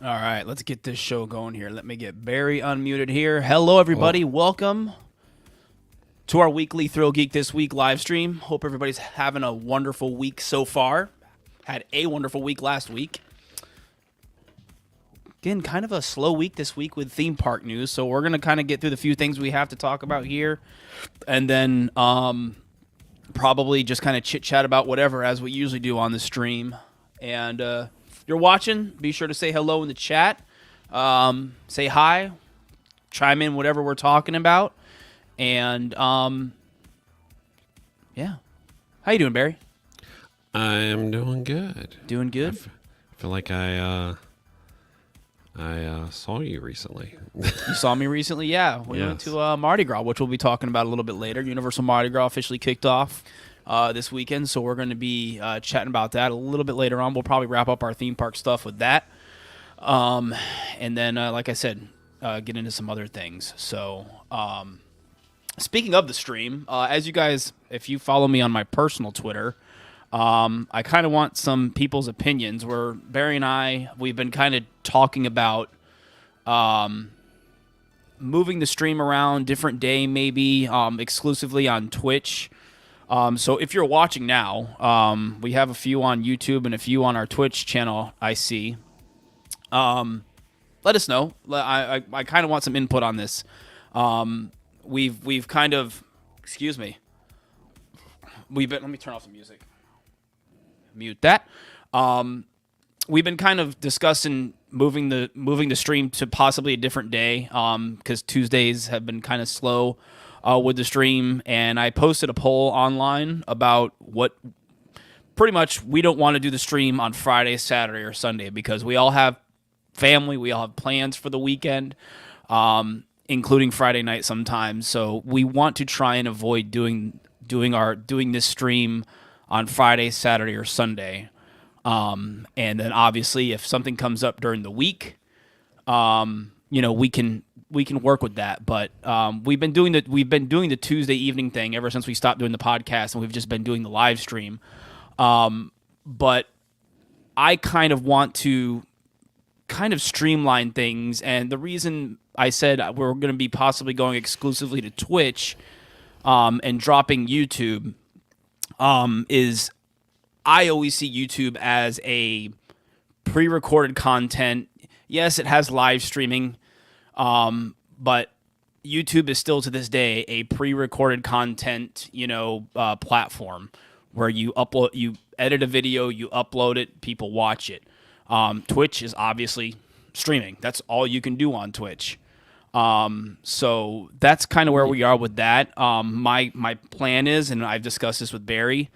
All right, let's get this show going here. Let me get Barry unmuted here. Hello, everybody. Welcome to our weekly ThrillGeek This Week live stream. Hope everybody's having a wonderful week so far. Had a wonderful week last week. Again, kind of a slow week this week with theme park news, so we're going to kind of get through the few things we have to talk about here, and then probably just kind of chit-chat about whatever, as we usually do on the stream. And if you're watching, be sure to say hello in the chat. Say hi. Chime in whatever we're talking about. And, yeah. How you doing, Barry? I'm doing good. Doing good? I feel like I saw you recently. You saw me recently? Yeah. We went to Mardi Gras, which we'll be talking about a little bit later. Universal Mardi Gras officially kicked off this weekend, so we're going to be chatting about that a little bit later on. We'll probably wrap up our theme park stuff with that. And then, like I said, get into some other things. So, speaking of the stream, as you guys, if you follow me on my personal Twitter, I kind of want some people's opinions. Where Barry and we've been kind of talking about moving the stream around, different day maybe, exclusively on Twitch. So if you're watching now, we have a few on YouTube and a few on our Twitch channel, I see. Let us know. I kind of want some input on this. We've kind of, excuse me. Let me turn off the music. Mute that. We've been kind of discussing moving the stream to possibly a different day, because Tuesdays have been kind of slow with the stream, and I posted a poll online about what pretty much we don't want to do the stream on Friday, Saturday, or Sunday because we all have family, we all have plans for the weekend, including Friday night sometimes. So we want to try and avoid doing this stream on Friday, Saturday, or Sunday. And then obviously if something comes up during the week, we can work with that. But we've been doing the Tuesday evening thing ever since we stopped doing the podcast, and we've just been doing the live stream. But I kind of want to kind of streamline things, and the reason I said we're going to be possibly going exclusively to Twitch and dropping YouTube is I always see YouTube as a pre-recorded content. Yes, it has live streaming, but YouTube is still to this day a pre-recorded content, platform where you edit a video, you upload it, people watch it. Twitch is obviously streaming. That's all you can do on Twitch. So that's kind of where we are with that. My plan is, and I've discussed this with Barry,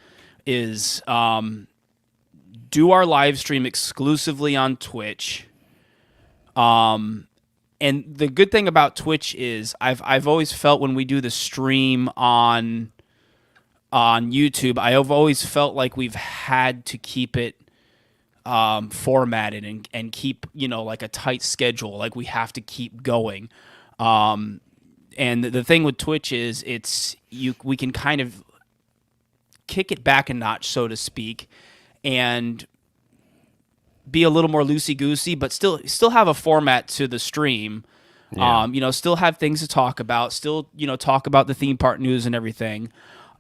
is do our live stream exclusively on Twitch. And the good thing about Twitch is I've always felt when we do the stream on YouTube, I have always felt like we've had to keep it formatted and keep, like a tight schedule, like we have to keep going. And the thing with Twitch is we can kind of kick it back a notch, so to speak, and be a little more loosey-goosey, but still have a format to the stream. Yeah. Still have things to talk about, still, talk about the theme park news and everything.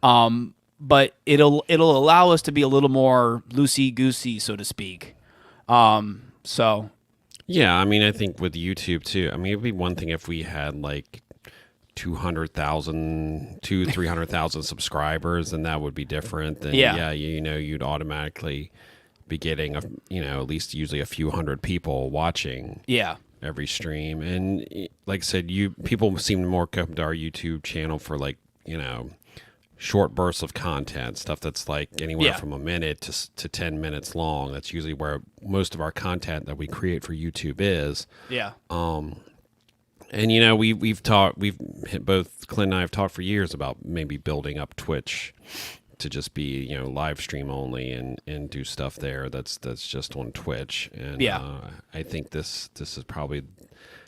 But it'll allow us to be a little more loosey-goosey, so to speak. So. Yeah, I mean, I think with YouTube too, I mean, it'd be one thing if we had like 300,000 subscribers, and that would be different. Then you'd automatically be getting at least usually a few hundred people watching. Yeah. Every stream, and like I said, people seem to more come to our YouTube channel for like short bursts of content, stuff that's like anywhere from a minute to 10 minutes long. That's usually where most of our content that we create for YouTube is. Yeah. And we've both Clint and I have talked for years about maybe building up Twitch to just be live stream only and do stuff there that's just on Twitch. And I think this is probably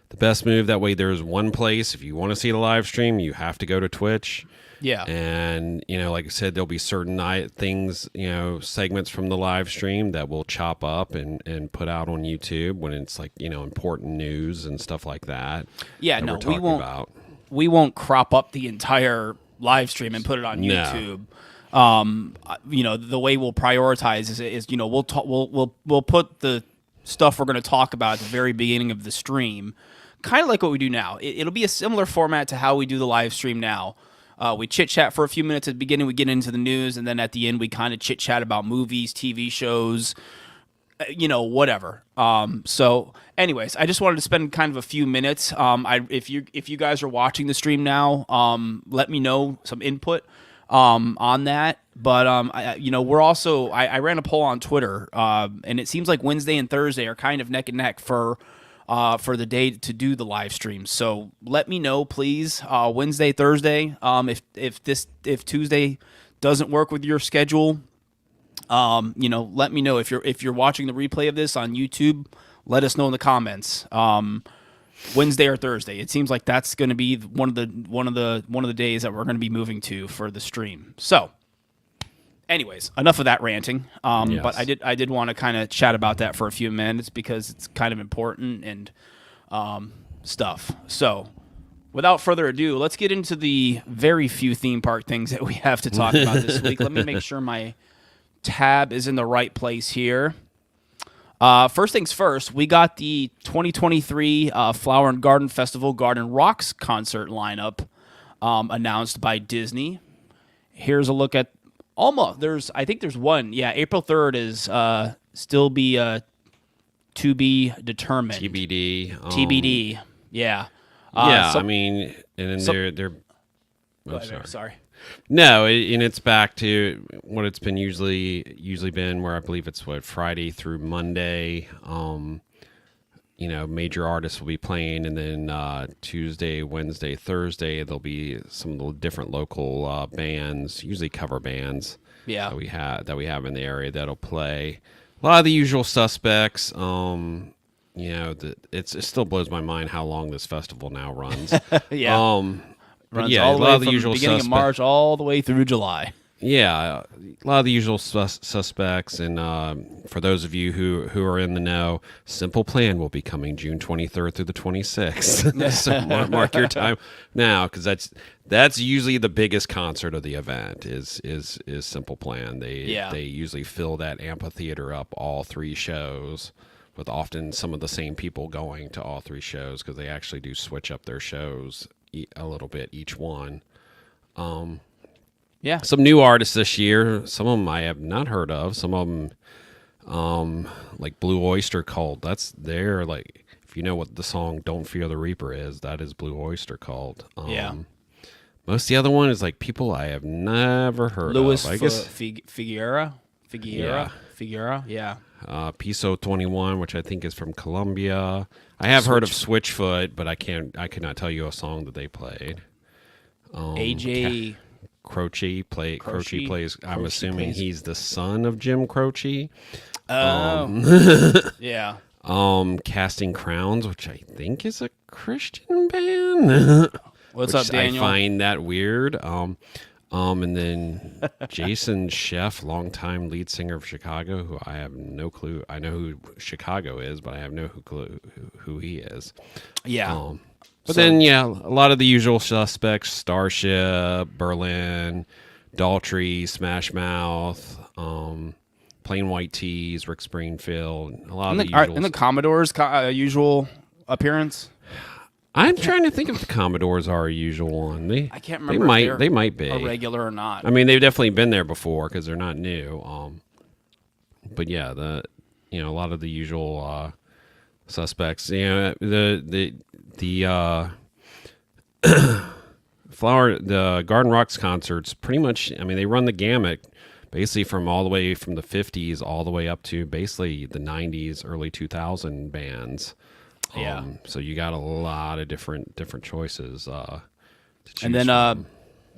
the best move. That way there's one place, if you want to see the live stream, you have to go to Twitch. Yeah. And, like I said, there'll be certain things, segments from the live stream that we'll chop up and put out on YouTube when it's like, important news and stuff like that. Yeah, that no, we're talking about. We won't crop up the entire live stream and put it on YouTube. The way we'll prioritize is we'll put the stuff we're going to talk about at the very beginning of the stream, kind of like what we do now. It'll be a similar format to how we do the live stream now. We chit-chat for a few minutes at the beginning, we get into the news, and then at the end we kind of chit-chat about movies, TV shows, whatever. So anyways, I just wanted to spend kind of a few minutes. If you guys are watching the stream now, let me know some input on that. But I ran a poll on Twitter, and it seems like Wednesday and Thursday are kind of neck and neck for the day to do the live stream. So let me know, please. Wednesday, Thursday. If Tuesday doesn't work with your schedule, let me know. If you're watching the replay of this on YouTube, let us know in the comments. Wednesday or Thursday. It seems like that's going to be one of the days that we're going to be moving to for the stream. So, anyways, enough of that ranting. Yes. But I did want to kind of chat about that for a few minutes because it's kind of important and stuff. So, without further ado, let's get into the very few theme park things that we have to talk about this week. Let me make sure my tab is in the right place here. First things first, we got the 2023 Flower and Garden Festival Garden Rocks concert lineup announced by Disney. Here's a look at I think there's one. Yeah, April 3rd is still to be determined. TBD. TBD. Yeah. And then they're. Sorry. No, and it's back to what it's been usually been, where I believe it's Friday through Monday. Major artists will be playing, and then Tuesday, Wednesday, Thursday there'll be some of the different local bands, usually cover bands. Yeah. that we have in the area that'll play. A lot of the usual suspects. It still blows my mind how long this festival now runs. Yeah. Runs all the way from the beginning of March all the way through July. Yeah, a lot of the usual suspects. And for those of you who are in the know, Simple Plan will be coming June 23rd through the 26th. So mark your time now, because that's usually the biggest concert of the event is Simple Plan. They usually fill that amphitheater up all three shows, with often some of the same people going to all three shows, because they actually do switch up their shows a little bit each one. Some new artists this year. Some of them I have not heard of. Some of them, like Blue Oyster Cult. That's their, like, if you know what the song "Don't Fear the Reaper" is, that is Blue Oyster Cult. Most of the other one is like people I have never heard of. I guess Figueroa. Yeah. Piso 21, which I think is from Colombia. I have heard of Switchfoot, but I could not tell you a song that they played. AJ Croce plays. I'm assuming he's the son of Jim Croce. Yeah. Casting Crowns, which I think is a Christian band. What's up, Daniel? I find that weird. And then Jason Sheff, longtime lead singer of Chicago, who I have no clue. I know who Chicago is, but I have no clue who he is. Yeah. But then, a lot of the usual suspects: Starship, Berlin, Daltrey, Smash Mouth, Plain White Tees, Rick Springfield. A lot of the usual. And the Commodores' usual appearance. I'm trying to think if the Commodores are a usual one. I can't remember. They might be a regular or not. I mean, they've definitely been there before because they're not new. But yeah, a lot of the usual suspects. The Garden Rocks concerts pretty much. I mean, they run the gamut, basically from all the way from the 50s all the way up to basically the 90s, early 2000 bands. So you got a lot of different choices to choose and then from.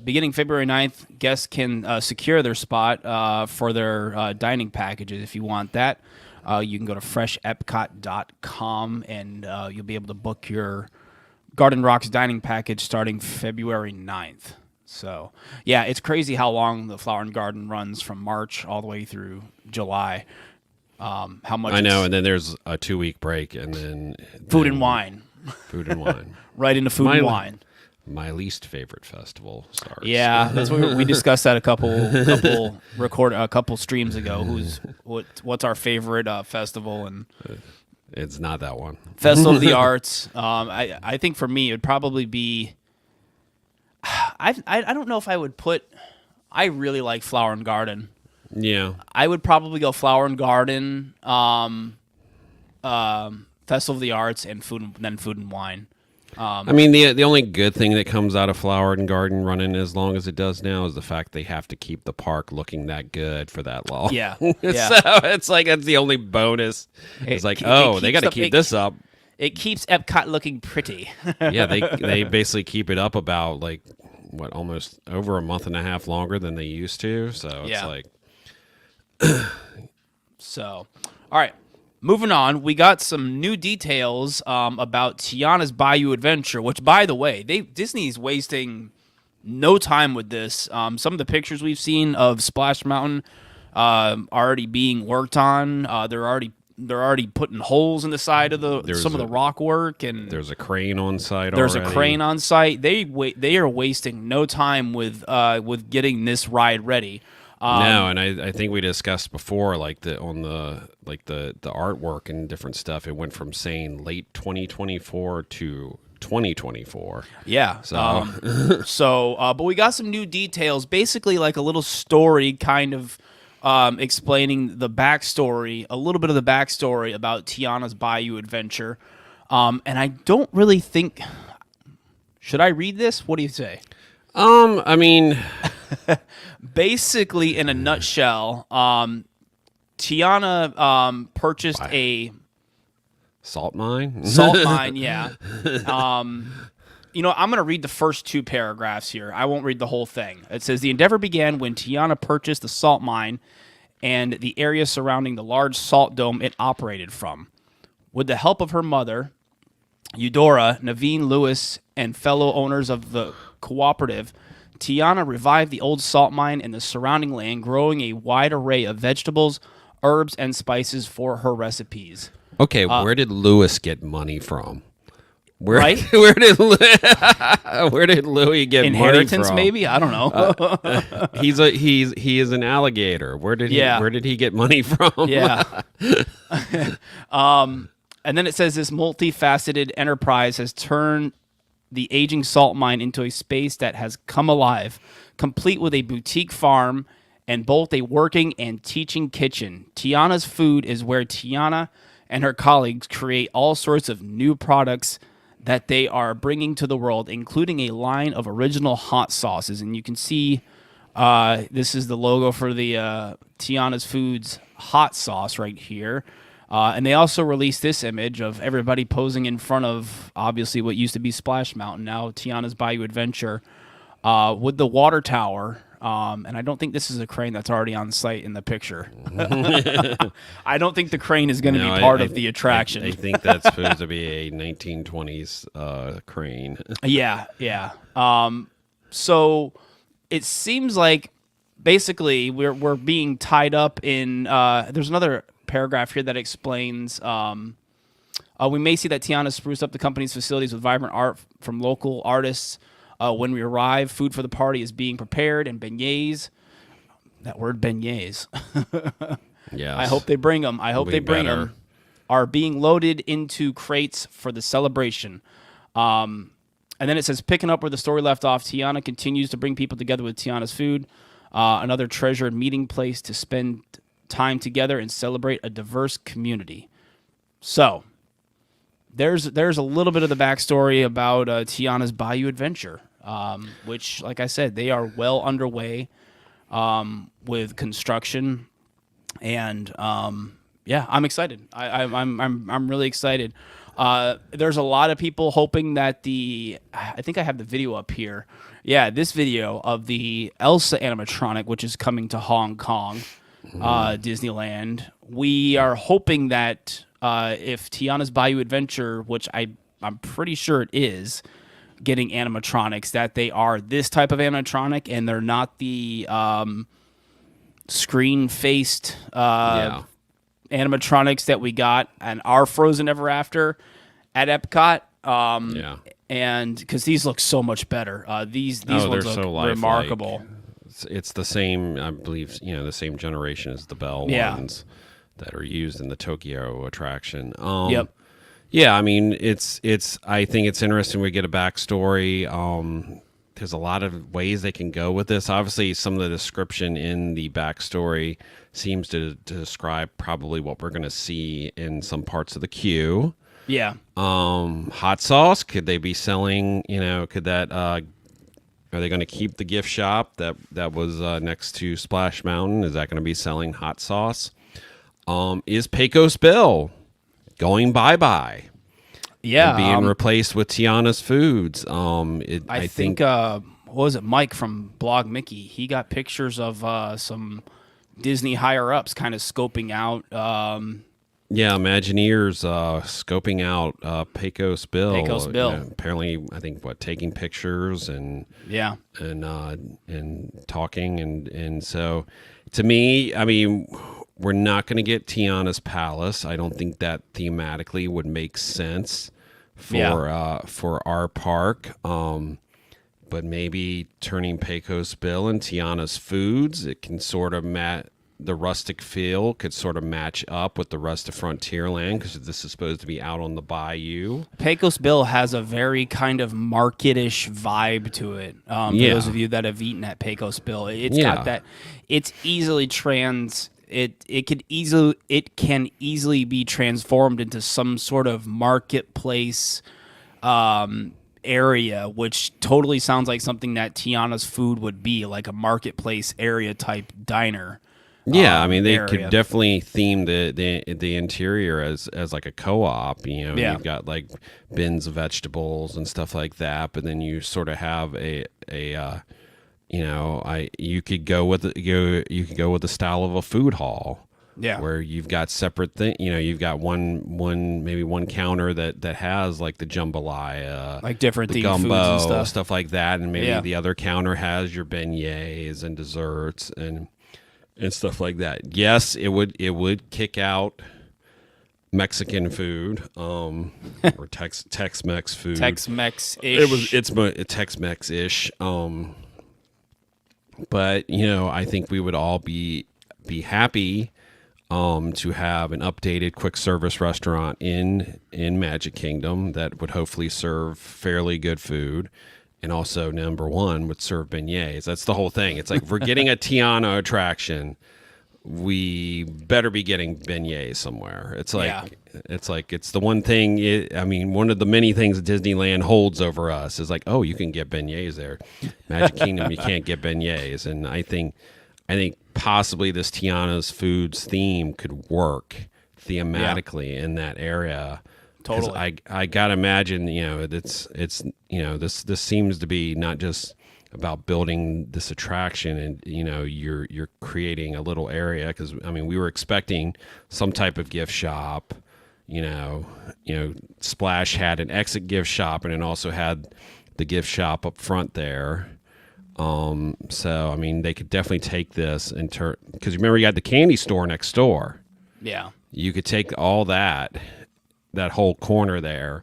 Beginning February 9th, guests can secure their spot for their dining packages. If you want that, you can go to freshepcot.com and you'll be able to book your Garden Rocks dining package starting February 9th. So, yeah, it's crazy how long the Flower and Garden runs from March all the way through July. How much? I know, and then there's a 2-week break, and then food and wine. Food and wine. Right into food and wine. My least favorite festival starts. Yeah, that's what we discussed that a couple streams ago. What's our favorite festival? And it's not that one. Festival of the Arts. I think for me it would probably be. I don't know if I would put. I really like Flower and Garden. Yeah, I would probably go Flower and Garden, Festival of the Arts, and then Food and Wine. I mean, the only good thing that comes out of Flower and Garden running as long as it does now is the fact they have to keep the park looking that good for that long. Yeah, So it's like that's the only bonus. It's like, they got to keep this up. It keeps Epcot looking pretty. Yeah, they basically keep it up about like almost over a month and a half longer than they used to. So it's like. So, all right. Moving on, we got some new details about Tiana's Bayou Adventure, which, by the way, Disney's wasting no time with this. Some of the pictures we've seen of Splash Mountain already being worked on. They're already putting holes in the side of some of the rock work, and there's a crane on site. There's a crane on site. They are wasting no time with getting this ride ready. No, and I think we discussed before, like the artwork and different stuff. It went from saying late 2024 to 2024. Yeah. But we got some new details, basically like a little story, kind of explaining the backstory, a little bit of the backstory about Tiana's Bayou Adventure. And I don't really think. Should I read this? What do you say? I mean. Basically, in a nutshell, Tiana purchased a salt mine. Yeah. I'm going to read the first 2 paragraphs here. I won't read the whole thing. It says, the endeavor began when Tiana purchased the salt mine and the area surrounding the large salt dome it operated from. With the help of her mother, Eudora, Naveen Lewis, and fellow owners of the cooperative, Tiana revived the old salt mine and the surrounding land, growing a wide array of vegetables, herbs, and spices for her recipes. Okay, where did Lewis get money from? Where did Louis get inheritance? Money from? Maybe, I don't know. He is an alligator. Where did he get money from? Yeah. And then it says this multifaceted enterprise has turned the aging salt mine into a space that has come alive, complete with a boutique farm and both a working and teaching kitchen. Tiana's Food is where Tiana and her colleagues create all sorts of new products that they are bringing to the world, including a line of original hot sauces. And you can see this is the logo for the Tiana's Foods hot sauce right here. And they also released this image of everybody posing in front of, obviously, what used to be Splash Mountain, now Tiana's Bayou Adventure, with the water tower. And I don't think this is a crane that's already on site in the picture. I don't think the crane is going to be part of the attraction. I think that's supposed to be a 1920s crane. Yeah. So it seems like basically we're being tied up in. There's another paragraph here that explains we may see that Tiana spruced up the company's facilities with vibrant art from local artists. When we arrive, food for the party is being prepared, and beignets. That word beignets. Yes. I hope they bring them. Are being loaded into crates for the celebration. And then it says, picking up where the story left off, Tiana continues to bring people together with Tiana's Food, another treasured meeting place to spend time together and celebrate a diverse community. So there's a little bit of the backstory about Tiana's Bayou Adventure, which, like I said, they are well underway with construction, and I'm excited. I'm really excited. There's a lot of people hoping that I think I have the video up here. Yeah, this video of the Elsa animatronic, which is coming to Hong Kong. Disneyland. We are hoping that if Tiana's Bayou Adventure, which I'm pretty sure it is, getting animatronics, that they are this type of animatronic and they're not the screen-faced animatronics that we got and our Frozen Ever After at Epcot. And because these look so much better. These ones look so remarkable. It's the same, I believe, the same generation as the Belle ones that are used in the Tokyo attraction. Yeah, I mean, I think it's interesting we get a backstory. There's a lot of ways they can go with this. Obviously, some of the description in the backstory seems to describe probably what we're going to see in some parts of the queue. Yeah. Hot sauce, could they be selling, could that, are they going to keep the gift shop that was next to Splash Mountain? Is that going to be selling hot sauce? Is Pecos Bill going bye-bye? Yeah. And being replaced with Tiana's Foods. I think what was it, Mike from Blog Mickey? He got pictures of some Disney higher-ups kind of scoping out. Imagineers scoping out Pecos Bill. Pecos Bill. Apparently, I think, taking pictures and talking. And so, to me, I mean, we're not going to get Tiana's Palace. I don't think that thematically would make sense for our park. But maybe turning Pecos Bill and Tiana's Foods, it can sort of the rustic feel could sort of match up with the rest of Frontierland because this is supposed to be out on the bayou. Pecos Bill has a very kind of market-ish vibe to it. For those of you that have eaten at Pecos Bill, it's got that. It's easily It can easily be transformed into some sort of marketplace area, which totally sounds like something that Tiana's Food would be, like a marketplace area type diner. Yeah, I mean they could definitely theme the interior as like a co-op. You've got like bins of vegetables and stuff like that, but then you sort of have you could go with the style of a food hall. Yeah, where you've got separate thing. You've got one counter that has like the jambalaya, like different the gumbo foods and stuff like that, and maybe the other counter has your beignets and desserts and stuff like that. Yes, it would kick out Mexican food, or Tex-Mex food. Tex-Mex-ish. It's Tex-Mex-ish. But I think we would all be happy to have an updated quick service restaurant in Magic Kingdom that would hopefully serve fairly good food. And also, number one, would serve beignets. That's the whole thing. It's like, if we're getting a Tiana attraction, we better be getting beignets somewhere. It's the one thing. One of the many things Disneyland holds over us is like, oh, you can get beignets there. Magic Kingdom, you can't get beignets. And I think possibly this Tiana's Foods theme could work thematically in that area. Totally. I gotta imagine, this seems to be not just about building this attraction and, you're creating a little area because, we were expecting some type of gift shop, Splash had an exit gift shop and it also had the gift shop up front there. So, they could definitely take this and turn, because remember you had the candy store next door. Yeah. You could take all that whole corner there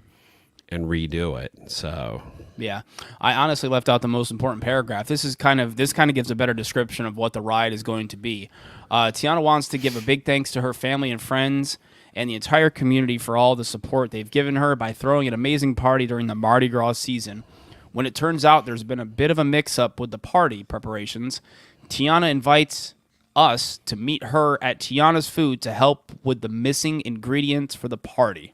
and redo it. So yeah, I honestly left out the most important paragraph. This kind of gives a better description of what the ride is going to be. Tiana wants to give a big thanks to her family and friends and the entire community for all the support they've given her by throwing an amazing party during the Mardi Gras season. When it turns out there's been a bit of a mix-up with the party preparations, Tiana invites us to meet her at Tiana's Food to help with the missing ingredients for the party.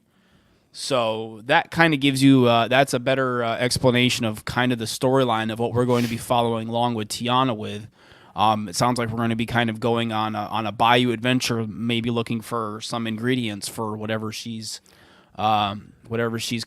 So that kind of gives you, that's a better explanation of kind of the storyline of what we're going to be following along with Tiana with. It sounds like we're going to be kind of going on a bayou adventure, maybe looking for some ingredients for whatever she's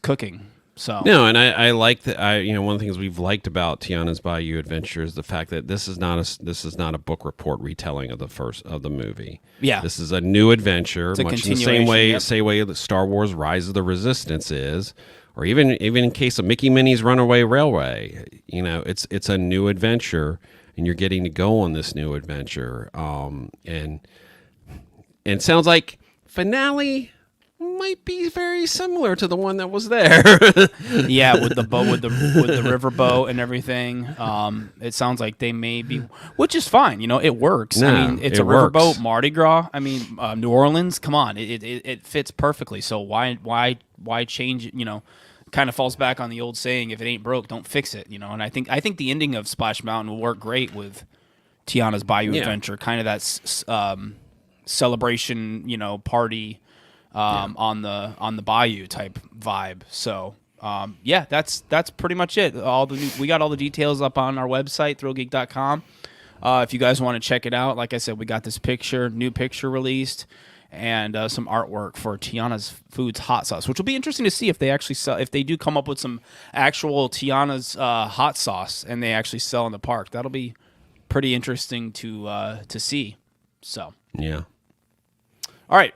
cooking. So no, and I like that. One of the things we've liked about Tiana's Bayou Adventure is the fact that this is not a book report retelling of the movie. Yeah, this is a new adventure, much in the same way that Star Wars: Rise of the Resistance is, or even in case of Mickey Minnie's Runaway Railway. It's a new adventure, and you're getting to go on this new adventure. And it sounds like finale might be very similar to the one that was there. Yeah, with the boat, with the riverboat and everything. It sounds like they may be, which is fine. It works. No, I mean, it's a riverboat, Mardi Gras. I mean, New Orleans. Come on, it fits perfectly. So why change it? Kind of falls back on the old saying: if it ain't broke, don't fix it. And I think the ending of Splash Mountain will work great with Tiana's Bayou Adventure. Kind of that celebration, party. On the bayou type vibe. So that's pretty much it. We got all the details up on our website, thrillgeek.com. If you guys want to check it out, like I said, we got this new picture released, and some artwork for Tiana's Foods hot sauce, which will be interesting to see if they actually sell. If they do come up with some actual Tiana's hot sauce and they actually sell in the park, that'll be pretty interesting to see. So yeah. All right.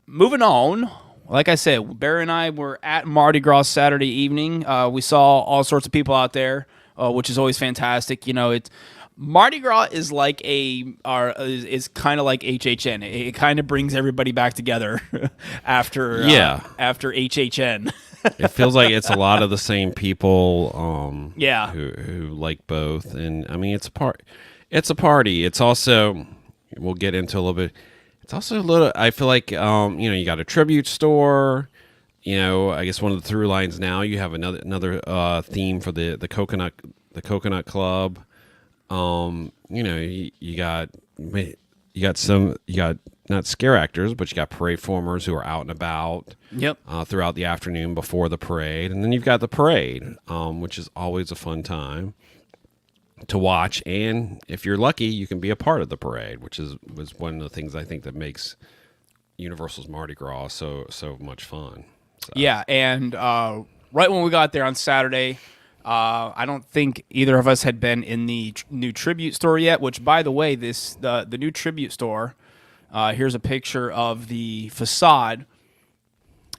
Moving on, like I said, Barry and I were at Mardi Gras Saturday evening. We saw all sorts of people out there, which is always fantastic. Mardi Gras is like is kind of like HHN. It kind of brings everybody back together after HHN. It feels like it's a lot of the same people. Who like both, and I mean it's a party. It's also, we'll get into a little bit. It's also a little, I feel like, you got a tribute store. I guess one of the through lines now, you have another theme for the Coconut Club. You got not scare actors, but you got parade formers who are out and about. Yep. Throughout the afternoon before the parade, and then you've got the parade, which is always a fun time to watch, and if you're lucky, you can be a part of the parade, which was one of the things I think that makes Universal's Mardi Gras so much fun. So. Yeah, and right when we got there on Saturday, I don't think either of us had been in the new tribute store yet. Which, by the way, the new tribute store. Here's a picture of the facade.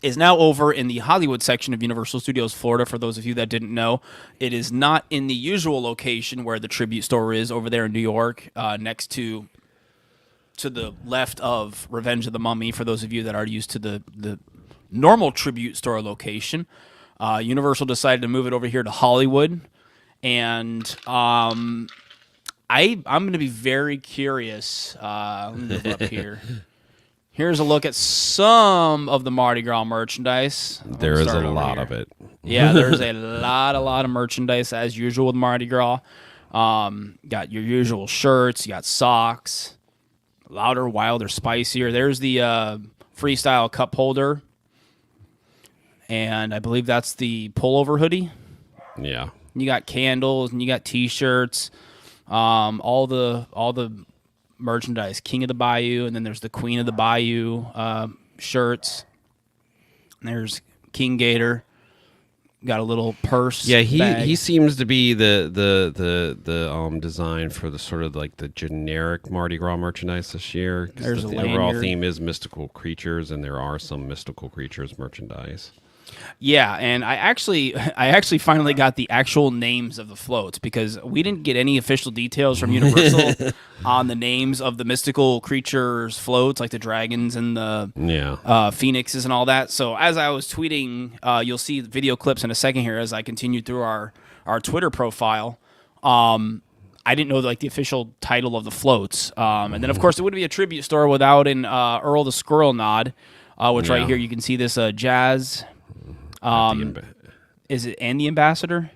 Is now over in the Hollywood section of Universal Studios Florida. For those of you that didn't know, it is not in the usual location where the tribute store is over there in New York, next to the left of Revenge of the Mummy. For those of you that are used to the normal tribute store location, Universal decided to move it over here to Hollywood, and I'm going to be very curious. Let me move up here. Here's a look at some of the Mardi Gras merchandise. There is a lot of it. Yeah, there's a lot of merchandise as usual with Mardi Gras. Got your usual shirts, you got socks, louder, wilder, spicier. There's the freestyle cup holder, and I believe that's the pullover hoodie. Yeah. You got candles and you got T-shirts, all the merchandise, King of the Bayou, and then there's the Queen of the Bayou shirts. And there's King Gator, got a little purse. Yeah, bag. he seems to be the design for the sort of like the generic Mardi Gras merchandise this year. There's the overall theme is mystical creatures, and there are some mystical creatures merchandise. Yeah, and I actually finally got the actual names of the floats, because we didn't get any official details from Universal on the names of the mystical creatures floats, like the dragons and the phoenixes and all that. So as I was tweeting, you'll see video clips in a second here as I continue through our Twitter profile. I didn't know the official title of the floats, and then of course it wouldn't be a tribute store without an Earl the Squirrel nod, which right here you can see this Jazz. Is it and the Ambassador?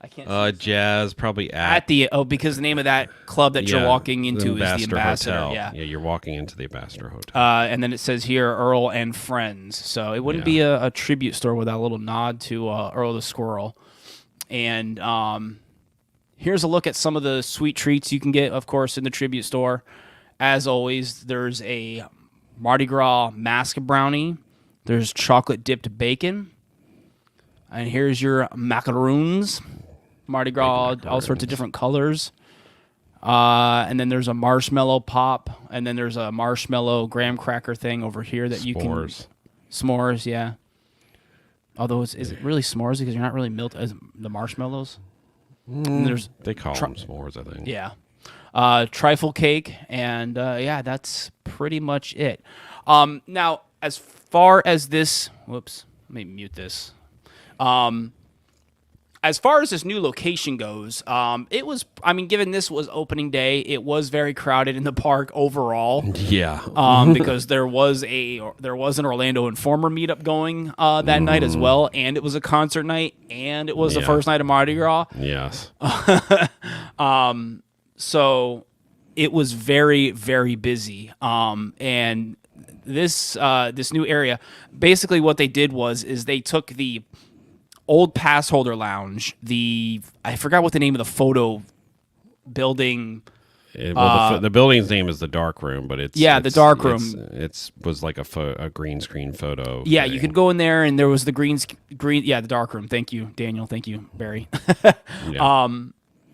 I can't. Jazz probably at the because the name of that club that you're walking into is the Ambassador. Hotel. Yeah, you're walking into the Ambassador Hotel. And then it says here Earl and Friends, so it wouldn't be a tribute store without a little nod to Earl the Squirrel. And here's a look at some of the sweet treats you can get, of course, in the tribute store. As always, there's a Mardi Gras mask brownie. There's chocolate dipped bacon. And here's your macaroons. Mardi Gras, all sorts of different colors. And then there's a marshmallow pop, and then there's a marshmallow graham cracker thing over here that you can... S'mores, yeah. Although, is it really s'mores because you're not really as the marshmallows? They call them s'mores, I think. Yeah. Trifle cake, and that's pretty much it. Now, as far as this... Whoops, let me mute this. As far as this new location goes, it was, given this was opening day, it was very crowded in the park overall. Yeah. Because there was an Orlando Informer meetup going that night as well, and it was a concert night, and it was the first night of Mardi Gras. Yes. So it was very, very busy. And this new area, basically what they did is they took the old pass holder lounge, I forgot what the name of the photo building. The building's name is the Dark Room, but the Dark Room. It was like a green screen photo. Yeah, thing. You could go in there, and there was the green. Yeah, the Dark Room. Thank you, Daniel. Thank you, Barry.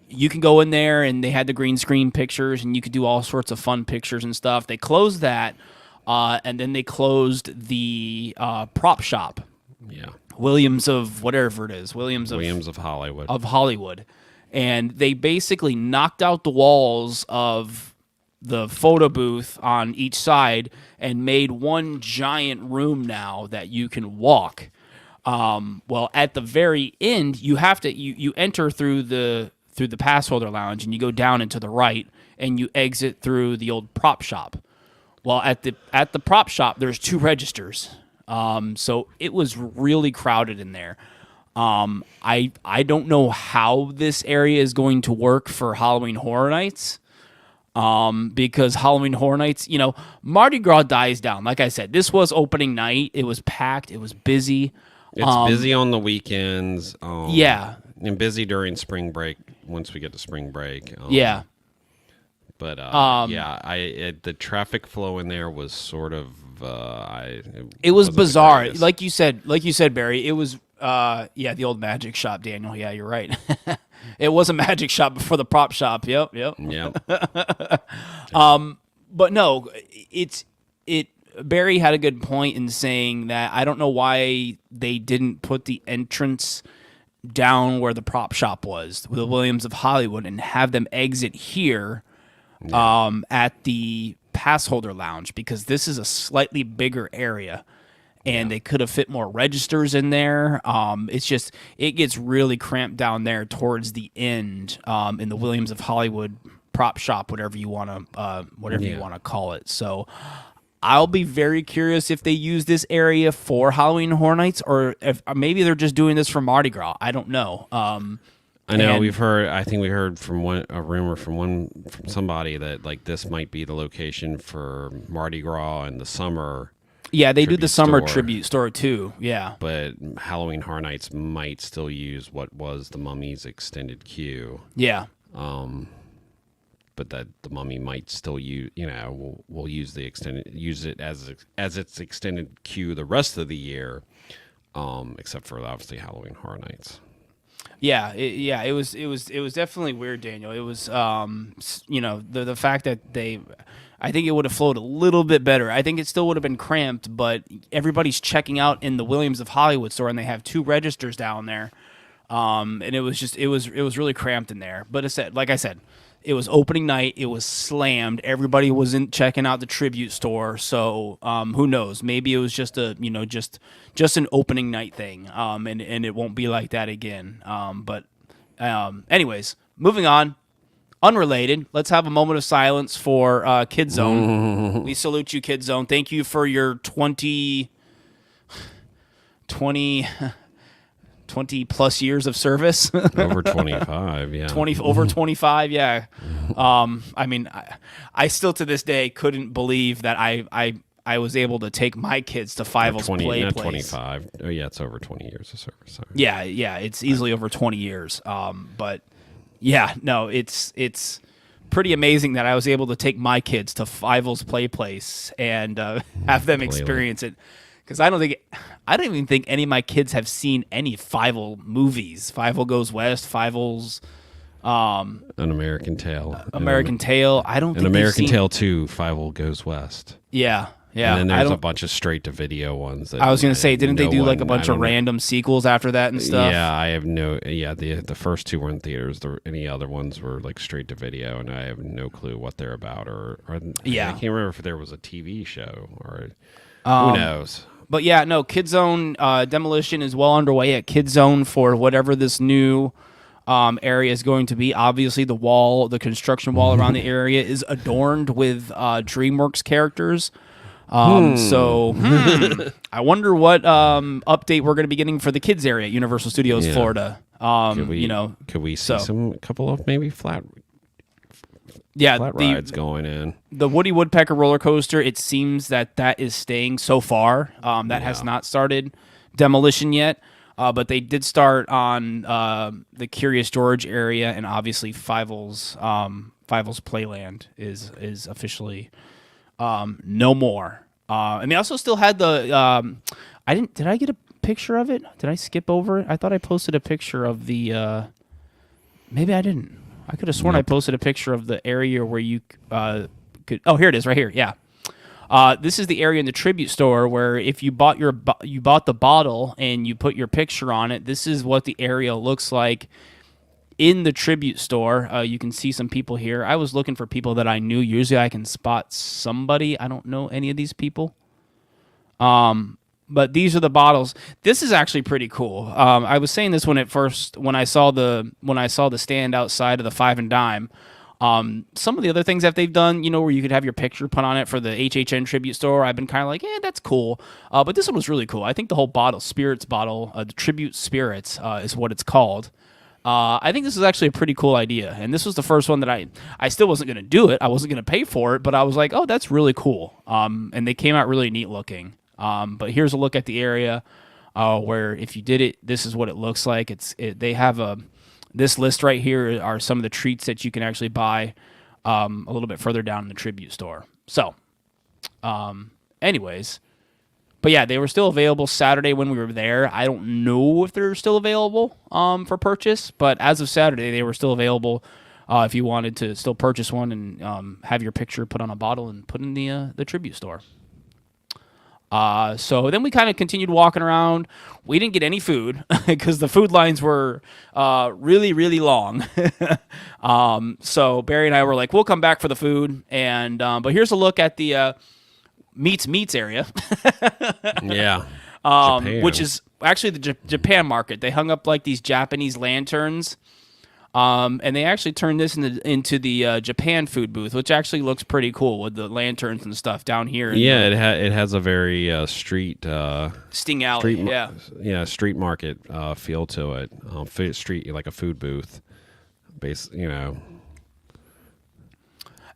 You can go in there, and they had the green screen pictures, and you could do all sorts of fun pictures and stuff. They closed that, and then they closed the prop shop. Yeah. Williams of whatever it is. Williams of Hollywood. Of Hollywood. And they basically knocked out the walls of the photo booth on each side and made one giant room now that you can walk. Well, at the very end, you have to you enter through the pass holder lounge, and you go down and to the right, and you exit through the old prop shop. Well, at the prop shop, there's 2 registers. So it was really crowded in there. I don't know how this area is going to work for Halloween Horror Nights. Because Halloween Horror Nights, Mardi Gras dies down. Like I said, this was opening night. It was packed. It was busy. It's busy on the weekends. Yeah. And busy during spring break once we get to spring break. Yeah. But the traffic flow in there was sort of it was bizarre. Like you said, Barry, it was the old magic shop, Daniel. Yeah, you're right. It was a magic shop before the prop shop. Yep. Yeah. But no, Barry had a good point in saying that I don't know why they didn't put the entrance down where the prop shop was, the Williams of Hollywood, and have them exit here at the pass holder lounge, because this is a slightly bigger area, and they could have fit more registers in there. It gets really cramped down there towards the end in the Williams of Hollywood prop shop, whatever you want to call it. So I'll be very curious if they use this area for Halloween Horror Nights, or if maybe they're just doing this for Mardi Gras. I don't know. I know we heard from a rumor from somebody that like this might be the location for Mardi Gras in the summer. Yeah, they do the summer tribute store too. Yeah, but Halloween Horror Nights might still use what was the Mummy's extended queue. Yeah. But that the Mummy might still use, we'll use it as its extended queue the rest of the year, except for obviously Halloween Horror Nights. Yeah, it was definitely weird, Daniel. It was, the fact that I think it would have flowed a little bit better. I think it still would have been cramped, but everybody's checking out in the Williams of Hollywood store, and they have 2 registers down there, and it was really cramped in there. But like I said, it was opening night. It was slammed. Everybody was checking out the tribute store. So who knows? Maybe it was just just an opening night thing, and it won't be like that again. But anyways, moving on. Unrelated. Let's have a moment of silence for Kid Zone. We salute you, Kid Zone. Thank you for your 20 plus years of service. Over 25, yeah. Over 25, yeah. I still to this day couldn't believe that I was able to take my kids to Fievel's Play Place. 25. Oh yeah, it's over 20 years of service. Sorry. Yeah, it's easily over 20 years. But yeah, no, it's pretty amazing that I was able to take my kids to Fievel's Play Place and have them experience it. Because I don't think I don't even think any of my kids have seen any Fievel movies. Fievel Goes West, Fievel's An American Tail. American Tail. I don't think An American seen... Tail 2, Fievel Goes West. Yeah. Yeah. And then there's a bunch of straight to video ones. That I was going to say, didn't they do like a bunch of random sequels after that and stuff? Yeah, I have no. Yeah, the first two were in theaters. Any other ones were like straight to video, and I have no clue what they're about. Or yeah, I can't remember if there was a TV show or who knows. But yeah, no, Kid Zone demolition is well underway at Kid Zone for whatever this new area is going to be. Obviously, the construction wall around the area is adorned with DreamWorks characters. So I wonder what update we're going to be getting for the kids area at Universal Studios Florida. Could we see a couple of maybe flat rides going in? The Woody Woodpecker roller coaster, it seems that is staying so far. That has not started demolition yet, but they did start on the Curious George area, and obviously Fievel's Playland is officially no more. And they also still had the. Did I get a picture of it? Did I skip over it? I thought I posted a picture of the. Maybe I didn't. I could have sworn I posted a picture of the area where you could. Oh, here it is, right here. Yeah. This is the area in the tribute store where if you bought the bottle and you put your picture on it, this is what the area looks like. In the tribute store, you can see some people here. I was looking for people that I knew. Usually I can spot somebody. I don't know any of these people. But these are the bottles. This is actually pretty cool. I was saying this when I saw the stand outside of the Five and Dime. Some of the other things that they've done, where you could have your picture put on it for the HHN tribute store, I've been kind of like, that's cool. But this one was really cool. I think the whole spirits bottle, the tribute spirits is what it's called. I think this is actually a pretty cool idea, and this was the first one that I still wasn't going to do it. I wasn't going to pay for it, but I was like, oh, that's really cool. And they came out really neat looking. But here's a look at the area where if you did it, this is what it looks like. They have this list right here are some of the treats that you can actually buy a little bit further down in the tribute store. So, anyways. But yeah, they were still available Saturday when we were there. I don't know if they're still available for purchase, but as of Saturday, they were still available if you wanted to still purchase one and have your picture put on a bottle and put in the tribute store. So then we kind of continued walking around. We didn't get any food because the food lines were really, really long. So Barry and I were like, we'll come back for the food. And but here's a look at the meats area. Yeah. Which is actually the Japan market. They hung up like these Japanese lanterns. And they actually turned this into the Japan food booth, which actually looks pretty cool with the lanterns and stuff down here. Yeah, it has a very street Sting Alley. Street market feel to it. Street like a food booth,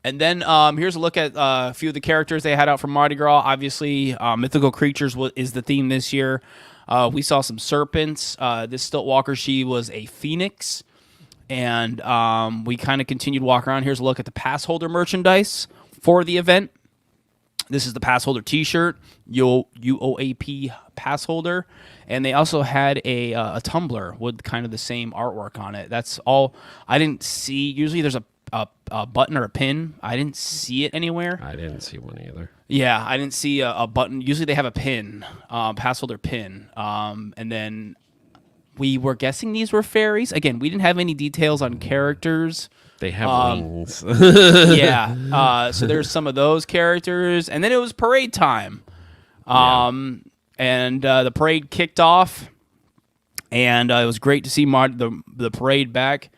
And then here's a look at a few of the characters they had out for Mardi Gras. Obviously, mythical creatures is the theme this year. We saw some serpents. This Stilt Walker, she was a phoenix. And we kind of continued walking around. Here's a look at the pass holder merchandise for the event. This is the pass holder T-shirt, UOAP pass holder. And they also had a tumbler with kind of the same artwork on it. That's all. I didn't see. Usually there's a button or a pin. I didn't see it anywhere. I didn't see one either. Yeah, I didn't see a button. Usually they have a pin, pass holder pin. And then we were guessing these were fairies. Again, we didn't have any details on characters. They have wings. Yeah. So there's some of those characters. And then it was parade time. And the parade kicked off. And it was great to see the parade back.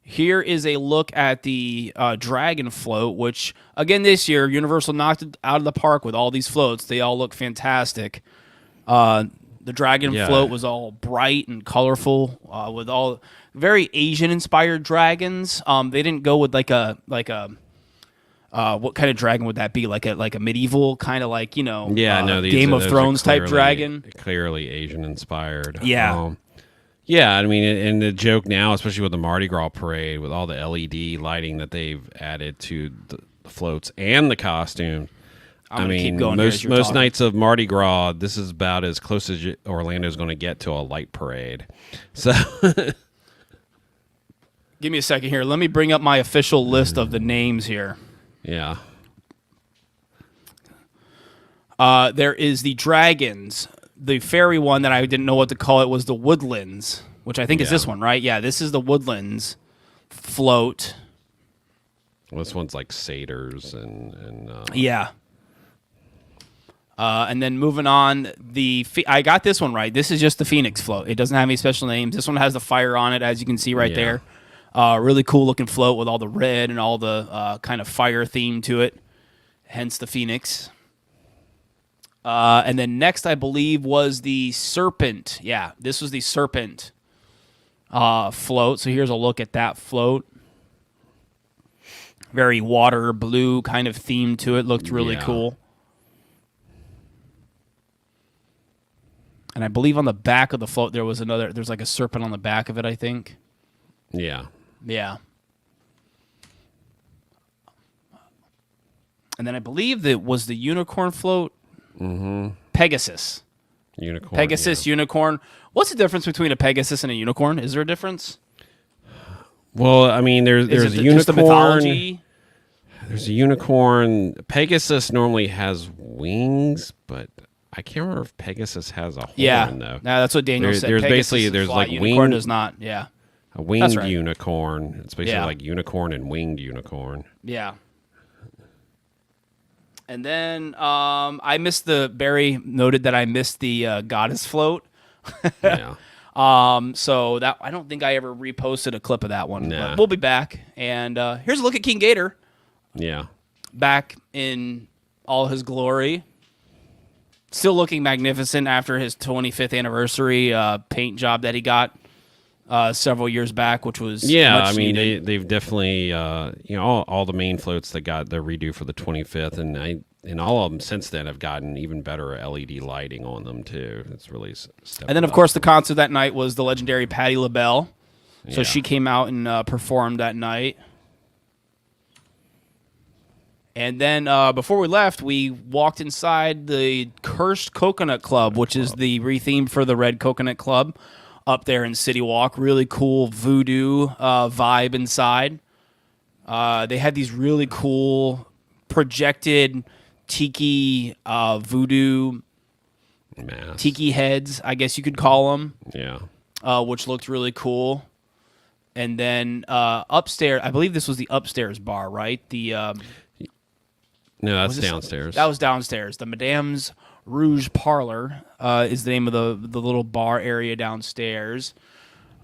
Here is a look at the Dragon float, which, again, this year, Universal knocked it out of the park with all these floats. They all look fantastic. The Dragon float was all bright and colorful with all very Asian-inspired dragons. They didn't go with like a what kind of dragon would that be? Like a medieval kind of Game of Thrones type dragon. Clearly Asian-inspired. Yeah. Yeah, I mean, and the joke now, especially with the Mardi Gras parade, with all the LED lighting that they've added to the floats and the costumes, I'm gonna keep going. Most nights of Mardi Gras, this is about as close as Orlando's going to get to a light parade. So, give me a second here. Let me bring up my official list of the names here. Yeah. There is the Dragons. The fairy one that I didn't know what to call it was the Woodlands, which I think is this one, right? Yeah, this is the Woodlands float. Well, this one's like satyrs and yeah. And then moving on, I got this one right. This is just the Phoenix float. It doesn't have any special names. This one has the fire on it, as you can see right there. Really cool looking float with all the red and all the kind of fire theme to it. Hence the Phoenix. And then next, I believe, was the Serpent. Yeah, this was the Serpent float. So here's a look at that float. Very water blue kind of theme to it. Looked really cool. And I believe on the back of the float there's like a serpent on the back of it, I think. Yeah. Yeah. And then I believe that was the unicorn float. Mm-hmm. Pegasus. Unicorn. Pegasus, unicorn. What's the difference between a Pegasus and a unicorn? Is there a difference? Well, I mean, there's a unicorn. Just the mythology? There's a unicorn. Pegasus normally has wings, but I can't remember if Pegasus has a horn, though. No, that's what Daniel said. There's Pegasus basically, there's like unicorn does not, yeah. A winged unicorn. It's basically like unicorn and winged unicorn. Yeah. And then Barry noted that I missed the goddess float. Yeah. So that I don't think I ever reposted a clip of that one. Nah. But we'll be back. And here's a look at King Gator. Yeah. Back in all his glory. Still looking magnificent after his 25th anniversary paint job that he got several years back, which was much needed. They've definitely all the main floats that got their redo for the 25th, and all of them since then have gotten even better LED lighting on them too. It's really and then of course the concert that night was the legendary Patti LaBelle, so she came out and performed that night. And then before we left, we walked inside the Cursed Coconut Club, which is the retheme for the Red Coconut Club up there in City Walk. Really cool voodoo vibe inside. They had these really cool projected tiki voodoo tiki heads, I guess you could call them. Yeah. Which looked really cool. And then upstairs, I believe this was the upstairs bar, right? No, that's downstairs. That was downstairs. The Madame's Rouge Parlor is the name of the little bar area downstairs.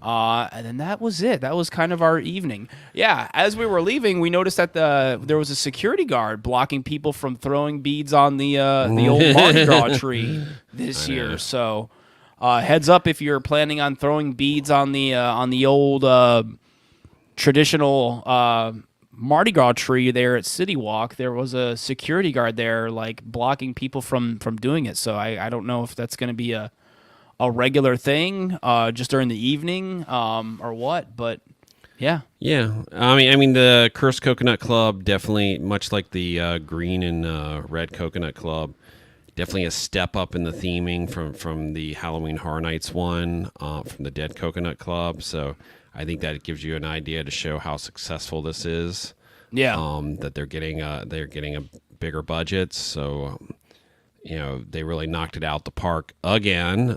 And then that was it. That was kind of our evening. Yeah, as we were leaving, we noticed that there was a security guard blocking people from throwing beads on the old Mardi Gras tree this year. So heads up if you're planning on throwing beads on the old traditional Mardi Gras tree there at City Walk. There was a security guard there, like blocking people from doing it. So I don't know if that's going to be a regular thing, just during the evening, or what. But yeah. I mean, the Cursed Coconut Club definitely, much like the Green and Red Coconut Club, definitely a step up in the theming from the Halloween Horror Nights one, from the Dead Coconut Club. So I think that gives you an idea to show how successful this is. Yeah. That they're getting a bigger budget. So, they really knocked it out the park again.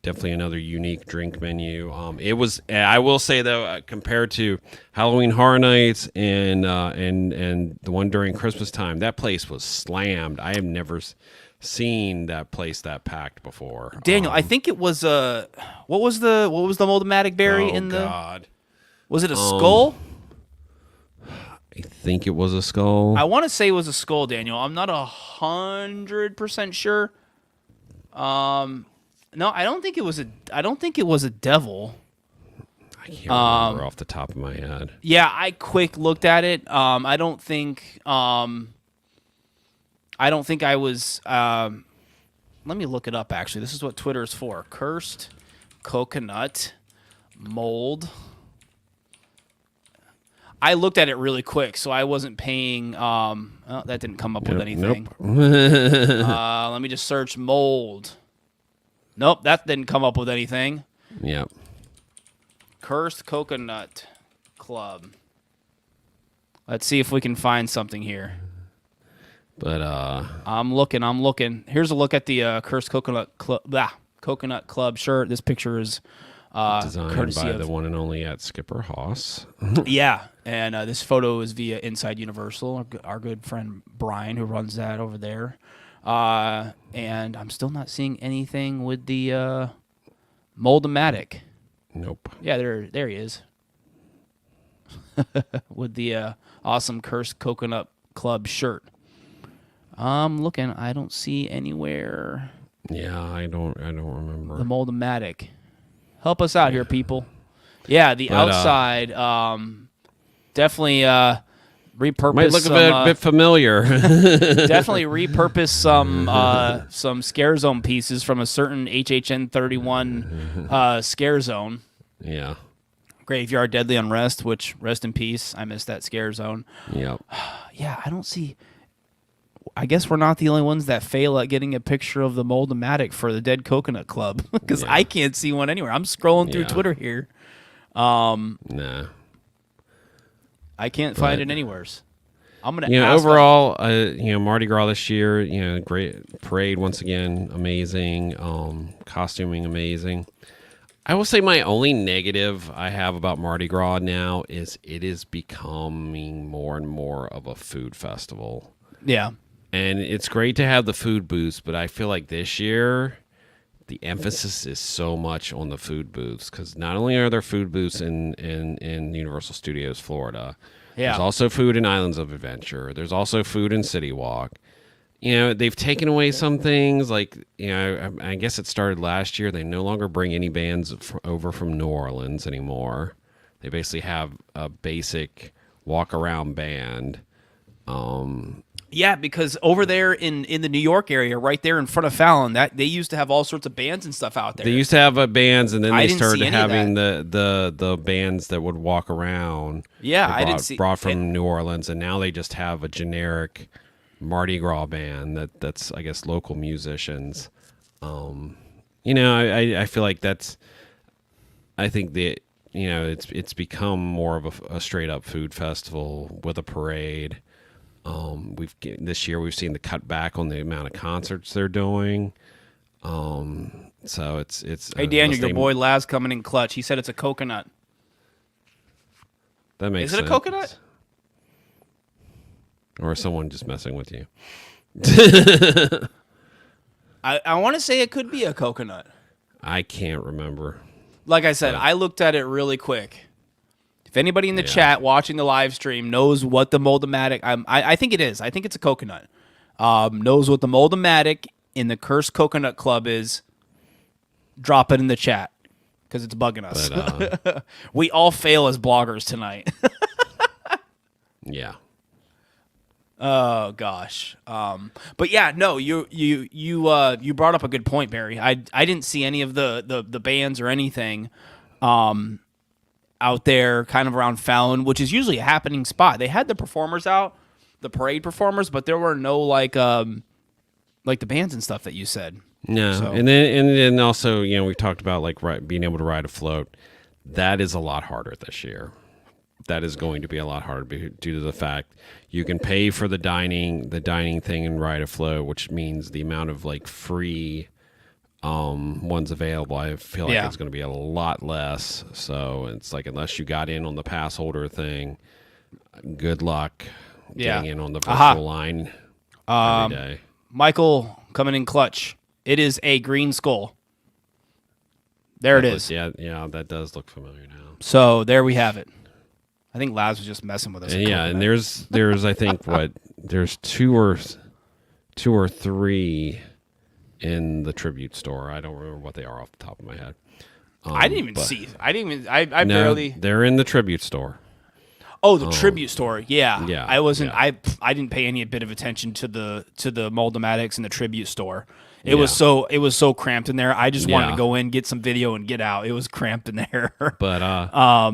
Definitely another unique drink menu. It was, I will say though, compared to Halloween Horror Nights and the one during Christmas time, that place was slammed. I have never seen that place that packed before. Daniel, I think it was what was the molematic berry in the? God. Was it a skull? I think it was a skull. I want to say it was a skull, Daniel. I'm not 100% sure. No, I don't think it was a devil. I can't remember off the top of my head. Yeah, I quick looked at it. I don't think I was. Let me look it up. Actually, this is what Twitter is for. Cursed Coconut Mold. I looked at it really quick, so I wasn't paying. That didn't come up with anything. Nope. Let me just search mold. Nope, that didn't come up with anything. Yep. Cursed Coconut Club. Let's see if we can find something here. But I'm looking. Here's a look at the Cursed Coconut Club shirt. This picture is designed by the one and only at Skipper Haas. Yeah, and this photo is via Inside Universal. Our good friend Brian, who runs that over there. And I'm still not seeing anything with the Mold-O-Matic. Nope. Yeah, there he is. With the awesome Cursed Coconut Club shirt. I'm looking. I don't see anywhere. Yeah, I don't remember. The Mold-O-Matic. Help us out here, people. Yeah, the outside definitely repurpose. Might look a bit familiar. Definitely repurpose some Scare Zone pieces from a certain HHN 31 Scare Zone. Yeah. Graveyard Deadly Unrest, which, rest in peace. I missed that Scare Zone. Yep. Yeah, I don't see... I guess we're not the only ones that fail at getting a picture of the Mold-O-Matic for the Dead Coconut Club, because I can't see one anywhere. I'm scrolling through Twitter here. Nah. I can't find it anywhere. I'm gonna. Overall, Mardi Gras this year, great parade once again, amazing. Costuming amazing. I will say my only negative I have about Mardi Gras now is it is becoming more and more of a food festival. Yeah. And it's great to have the food booths, but I feel like this year the emphasis is so much on the food booths, because not only are there food booths in Universal Studios Florida, there's also food in Islands of Adventure. There's also food in City Walk. They've taken away some things, like, I guess it started last year. They no longer bring any bands over from New Orleans anymore. They basically have a basic walk-around band. Yeah, because over there in the New York area, right there in front of Fallon, that they used to have all sorts of bands and stuff out there. They used to have bands, and then they started having the bands that would walk around. Yeah, I didn't see brought from New Orleans, and now they just have a generic Mardi Gras band that's I guess local musicians. I feel like that's. I think that it's become more of a straight up food festival with a parade. This year we've seen the cut back on the amount of concerts they're doing. So it's. Hey Daniel, your boy Laz coming in clutch. He said it's a coconut. That makes sense. Is it a coconut? Or is someone just messing with you? I want to say it could be a coconut. I can't remember. Like I said, I looked at it really quick. If anybody in the chat watching the live stream knows what the Mold-O-Matic, I think it is. I think it's a coconut. Knows what the Mold-O-Matic in the Cursed Coconut Club is, drop it in the chat, because it's bugging us. But, we all fail as bloggers tonight. Yeah. Oh gosh. But yeah, no, you brought up a good point, Barry. I didn't see any of the bands or anything out there kind of around Fallon, which is usually a happening spot. They had the performers out, the parade performers, but there were no like the bands and stuff that you said. No. So. And then also, we talked about being able to ride a float. That is a lot harder this year. That is going to be a lot harder due to the fact you can pay for the dining thing and ride a float, which means the amount of free ones available, I feel like it's going to be a lot less. So it's unless you got in on the pass holder thing, good luck getting in on the virtual line every day. Michael coming in clutch. It is a green skull. There it is. Yeah, that does look familiar now. So there we have it. I think Laz was just messing with us. And there's I think there's two or three in the tribute store. I don't remember what they are off the top of my head. I didn't even see. I barely. They're in the tribute store. Oh, the tribute store. Yeah. Yeah. I wasn't. Yeah. I didn't pay any bit of attention to the Mold-O-Matics in the tribute store. It was so cramped in there. I just wanted to go in, get some video, and get out. It was cramped in there. But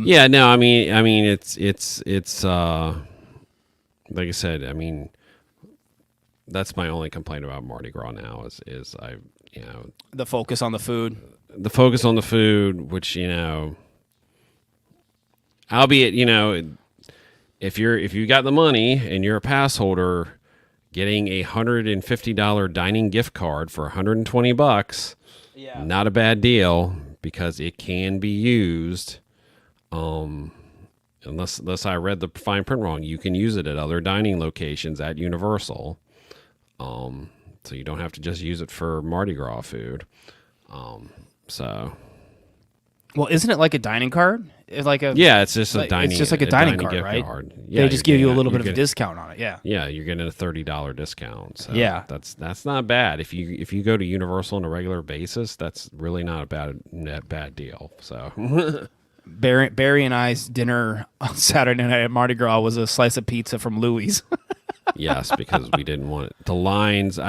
yeah, no, I mean, it's like I said, I mean, that's my only complaint about Mardi Gras now is the focus on the food. The focus on the food, which albeit if you got the money and you're a pass holder, getting a $150 dining gift card for $120, not a bad deal because it can be used. Unless I read the fine print wrong, you can use it at other dining locations at Universal. So you don't have to just use it for Mardi Gras food. Well, isn't it like a dining card? It's like it's just a dining. It's just like a dining card, right? Yeah, they just give you a little bit of a discount on it. Yeah. Yeah, you're getting a $30 discount. So yeah, that's not bad. If you go to Universal on a regular basis, that's really not a bad deal. So. Barry and I's dinner on Saturday night at Mardi Gras was a slice of pizza from Louis'. Yes, because we didn't want it. The lines.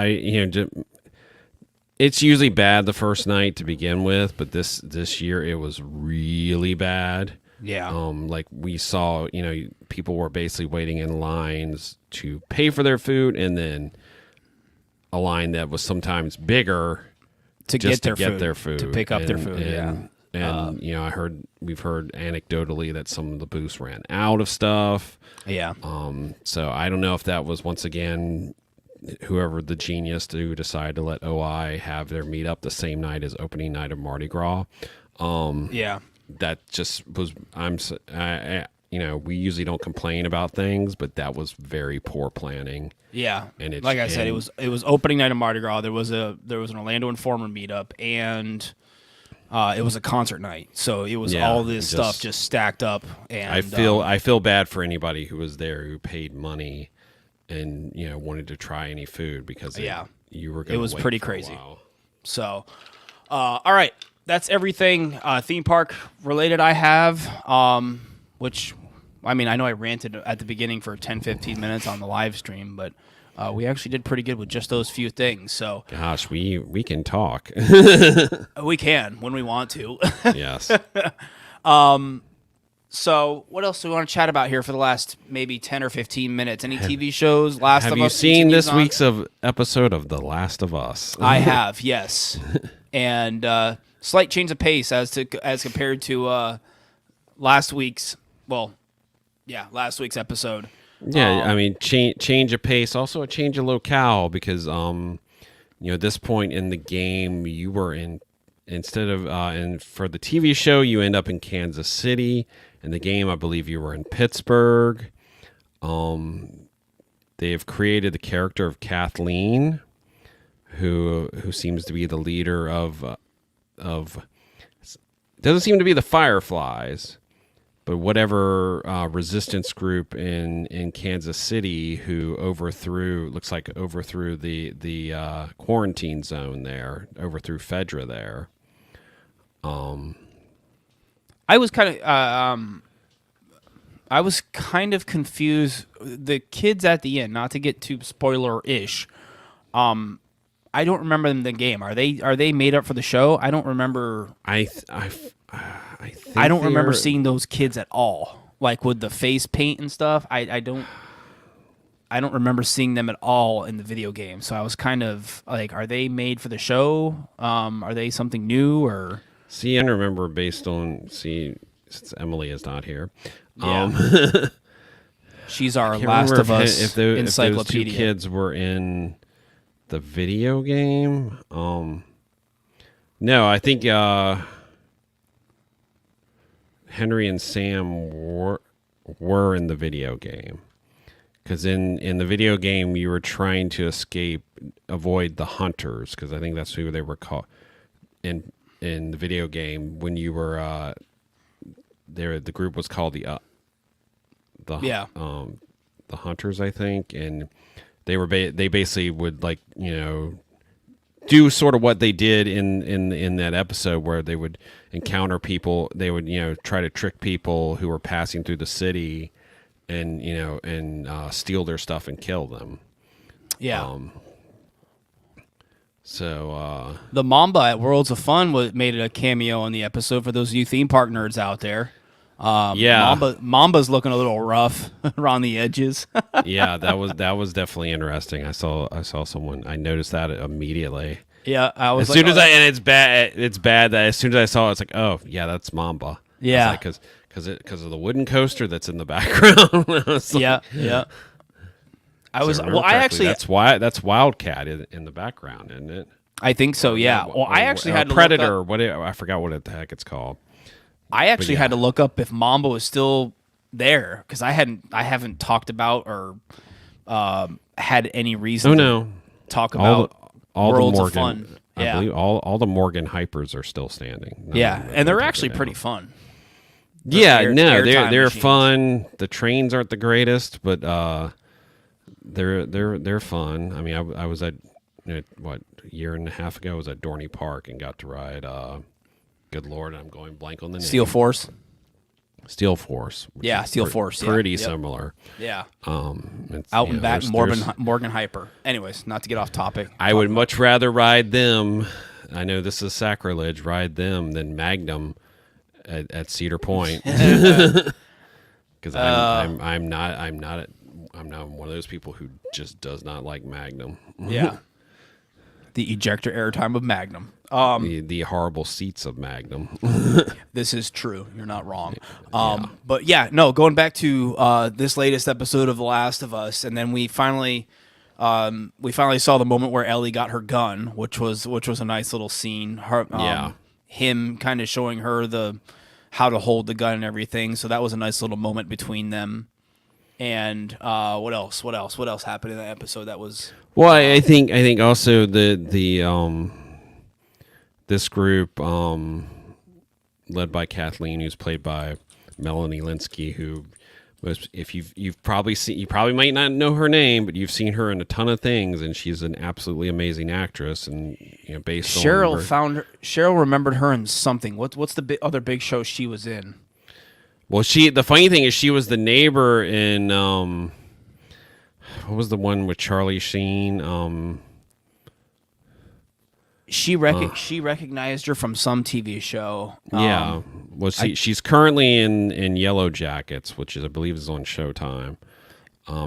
It's usually bad the first night to begin with, but this year it was really bad. Yeah. Like we saw, people were basically waiting in lines to pay for their food, and then a line that was sometimes bigger to get their food, to pick up their food. And we've heard anecdotally that some of the booths ran out of stuff. Yeah. So I don't know if that was once again whoever the genius to decide to let OI have their meetup the same night as opening night of Mardi Gras. That just was. We usually don't complain about things, but that was very poor planning. Yeah, and like I said, it was opening night of Mardi Gras. There was an Orlando Informer meetup, and it was a concert night. So it was all this stuff just stacked up. And I feel bad for anybody who was there who paid money and wanted to try any food because you were. It was pretty crazy. So, all right, that's everything theme park related I have. Which, I mean, I know I ranted at the beginning for 10, 15 minutes on the live stream, but we actually did pretty good with just those few things. So, gosh, we can talk. We can when we want to. Yes. So, what else do we want to chat about here for the last maybe 10 or 15 minutes? Any TV shows? Last of Us? Have you seen this week's episode of The Last of Us? I have, yes. And slight change of pace as compared to last week's episode. Yeah, I mean, change of pace, also a change of locale because at this point in the game you were instead of for the TV show you end up in Kansas City. In the game, I believe you were in Pittsburgh. They have created the character of Kathleen, who seems to be the leader of doesn't seem to be the Fireflies, but whatever resistance group in Kansas City who overthrew the quarantine zone there, overthrew Fedra there. I was kind of confused. The kids at the end, not to get too spoiler-ish, I don't remember them in the game. Are they made up for the show? I don't remember. I don't remember seeing those kids at all, like with the face paint and stuff. I don't remember seeing them at all in the video game. So I was kind of like, are they made for the show? Are they something new or? See, I remember since Emily is not here. Yeah. She's our Last of Us encyclopedia. If those two kids were in the video game. No, I think Henry and Sam were in the video game. Because in the video game, you were trying to avoid the hunters, because I think that's who they were called. In the video game, when you were there, the group was called the hunters, I think, and they basically would do sort of what they did in that episode where they would encounter people, they would try to trick people who were passing through the city, and steal their stuff and kill them. Yeah. So the Mamba at Worlds of Fun made a cameo on the episode for those of you theme park nerds out there. Mamba's looking a little rough around the edges. Yeah, that was definitely interesting. I saw someone. I noticed that immediately. Yeah, I was and it's bad. It's bad that as soon as I saw it, it's like, oh yeah, that's Mamba. Yeah, because of the wooden coaster that's in the background. Yeah. That's Wildcat in the background, isn't it? I think so. Yeah. Well, I actually had to Predator. Look up, I forgot what the heck it's called. I actually had to look up if Mamba was still there because I haven't talked about or had any reason. to talk about all Worlds the of Fun. I believe all the Morgan hypers are still standing. And they're actually pretty fun. They're fun. The trains aren't the greatest, but they're fun. I mean, I was at a year and a half ago. I was at Dorney Park and got to ride. Good Lord, I'm going blank on the name. Steel Force. Steel Force. Force. Pretty similar. Yeah. Out and back, Morgan Hyper. Anyways, not to get off topic. I would much rather ride them. I know this is sacrilege. Ride them than Magnum at Cedar Point. Because I'm not one of those people who just does not like Magnum. Yeah. The ejector airtime of Magnum. The horrible seats of Magnum. This is true. You're not wrong. But going back to this latest episode of The Last of Us, and then we finally saw the moment where Ellie got her gun, which was a nice little scene. Him kind of showing her how to hold the gun and everything. So that was a nice little moment between them. And what else happened in that episode? That was I think also the this group led by Kathleen, who's played by Melanie Linsky, who if you've probably seen, you probably might not know her name, but you've seen her in a ton of things, and she's an absolutely amazing actress. And based on Cheryl remembered her in something. What's the other big show she was in? Well, the funny thing is she was the neighbor in what was the one with Charlie Sheen? She recognized her from some TV show. She's currently in Yellow Jackets, which I believe is on Showtime.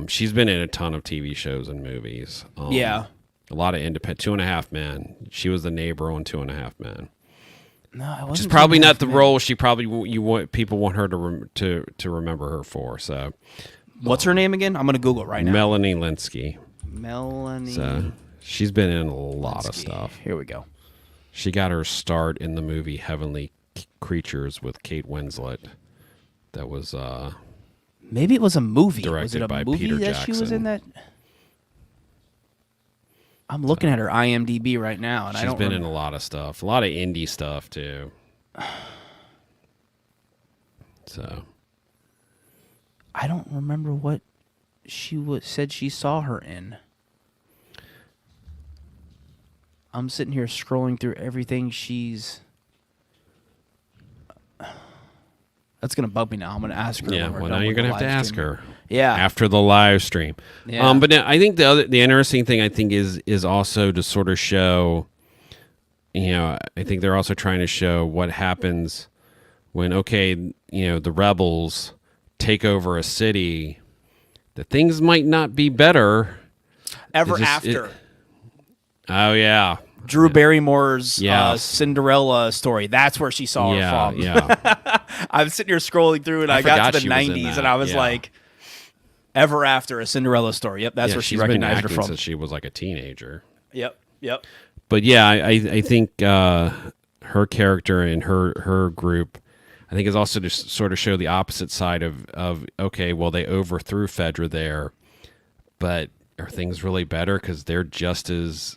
She's been in a ton of TV shows and movies. A lot of independent. 2.5 Men. She was the neighbor on 2.5 Men. No, it wasn't. Which is probably not the role people want her to remember her for. So, what's her name again? I'm going to Google it right now. Melanie Linsky. Melanie. So she's been in a lot of stuff. Here we go. She got her start in the movie Heavenly Creatures with Kate Winslet. That was maybe it was a movie. Directed was it a by movie Peter that Jackson. She was in that? I'm looking at her IMDb right now, and she's been in a lot of stuff, a lot of indie stuff too. So, I don't remember what she said she saw her in. I'm sitting here scrolling through everything she's. That's gonna bug me now. I'm gonna ask her. Yeah, now you're gonna have to ask her. Yeah, after the live stream. Yeah. But now, I think the interesting thing is also to sort of show. I think they're also trying to show what happens when the rebels take over a city. That things might not be better. After. Oh yeah. Drew Barrymore's Cinderella story. That's where she saw her from. Yeah. I'm sitting here scrolling through, and I got to the 90s, and I was like, Ever After, a Cinderella story. Yep, that's where she recognized her from. Since she was like a teenager. Yep. But yeah, I think her character and her group, I think, is also to sort of show the opposite side of okay, well, they overthrew Fedra there, but are things really better because they're just as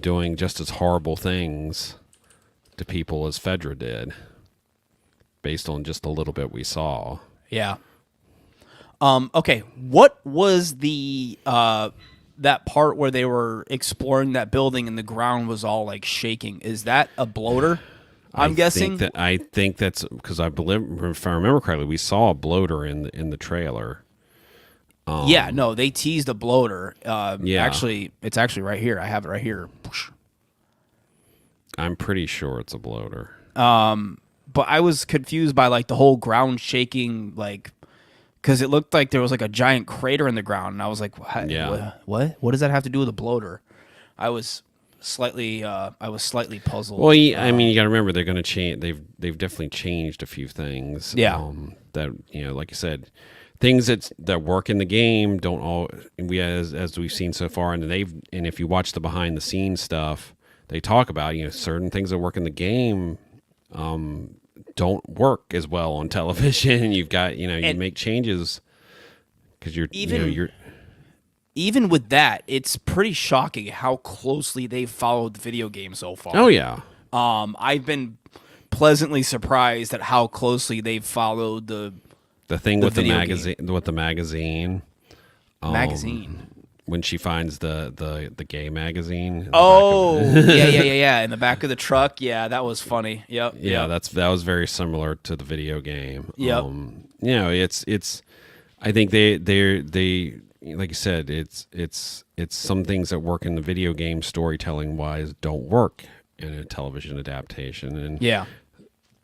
doing just as horrible things to people as Fedra did, based on just a little bit we saw. Yeah. Okay. What was the that part where they were exploring that building and the ground was all like shaking? Is that a bloater? I'm guessing. I think that's because I believe, if I remember correctly, we saw a bloater in the trailer. Yeah, no, they teased a bloater. Yeah. Actually, it's actually right here. I have it right here. I'm pretty sure it's a bloater. But I was confused by like the whole ground shaking, like, because it looked like there was like a giant crater in the ground, and I was like, what does that have to do with a bloater? I was slightly puzzled. Well, I mean, you got to remember they're going to change. They've definitely changed a few things. Yeah. That like you said, things that work in the game don't all as we've seen so far, and if you watch the behind the scenes stuff, they talk about certain things that work in the game don't work as well on television. You've got you make changes because you're even with that, it's pretty shocking how closely they've followed the video game so far. Oh yeah. I've been pleasantly surprised at how closely they've followed the thing with the magazine with the magazine. When she finds the gay magazine. Oh, yeah. In the back of the truck. Yeah, that was funny. Yep. Yeah, that was very similar to the video game. Yep. It's I think they like you said, it's some things that work in the video game storytelling wise don't work in a television adaptation. And yeah.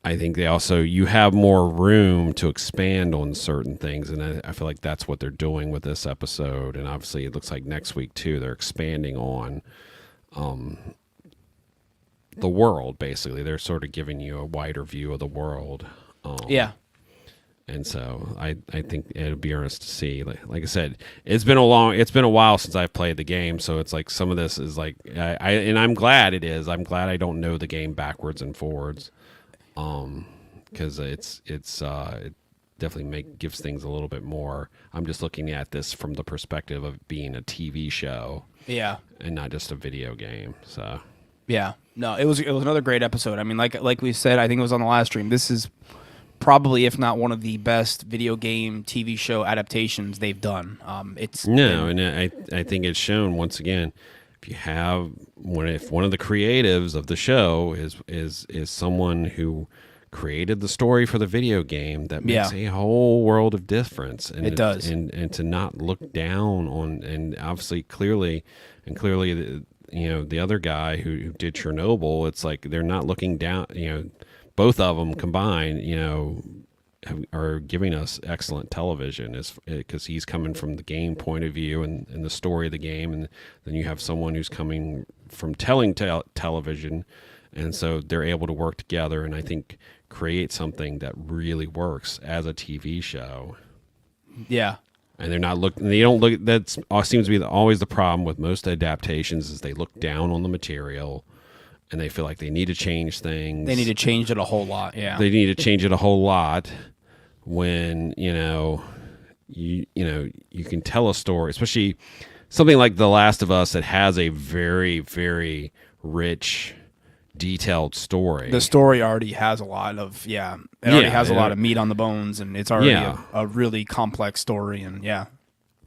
I think you have more room to expand on certain things, and I feel like that's what they're doing with this episode. And obviously, it looks like next week too, they're expanding on the world. Basically, they're sort of giving you a wider view of the world. Yeah. And so I think it'll be interesting to see. Like I said, it's been a while since I've played the game, so it's like some of this is like and I'm glad it is. I'm glad I don't know the game backwards and forwards. Because it definitely gives things a little bit more. I'm just looking at this from the perspective of being a TV show, yeah, and not just a video game. So, yeah, no, it was another great episode. I mean, like we said, I think it was on the last stream. This is probably, if not one of the best video game TV show adaptations they've done. And I think it's shown once again. If one of the creatives of the show is someone who created the story for the video game, that makes a whole world of difference. And it does. And to not look down on, and obviously clearly the other guy who did Chernobyl, it's like they're not looking down. Both of them combined, are giving us excellent television, because he's coming from the game point of view and the story of the game, and then you have someone who's coming from telling television, and so they're able to work together and I think create something that really works as a TV show. Yeah. And they don't look. That seems to be always the problem with most adaptations, is they look down on the material. And they feel like they need to change things. They need to change it a whole lot, yeah. They need to change it a whole lot when, you can tell a story, especially something like The Last of Us that has a very, very rich, detailed story. The story already has a lot of, has a lot of meat on the bones, and it's already a really complex story, and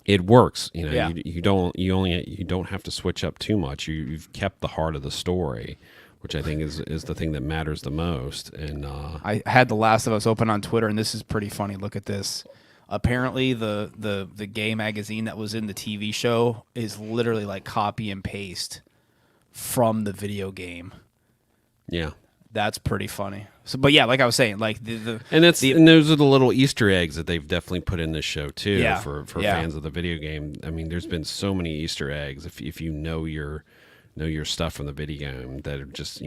it works. You don't have to switch up too much. You've kept the heart of the story, which I think is the thing that matters the most. And I had The Last of Us open on Twitter, and this is pretty funny. Look at this. Apparently, the gay magazine that was in the TV show is literally like copy and paste from the video game. Yeah. That's pretty funny. So, but yeah, like I was saying, like and those are the little Easter eggs that they've definitely put in this show too. Yeah. For fans of the video game. I mean, there's been so many Easter eggs if you know your stuff from the video game that are just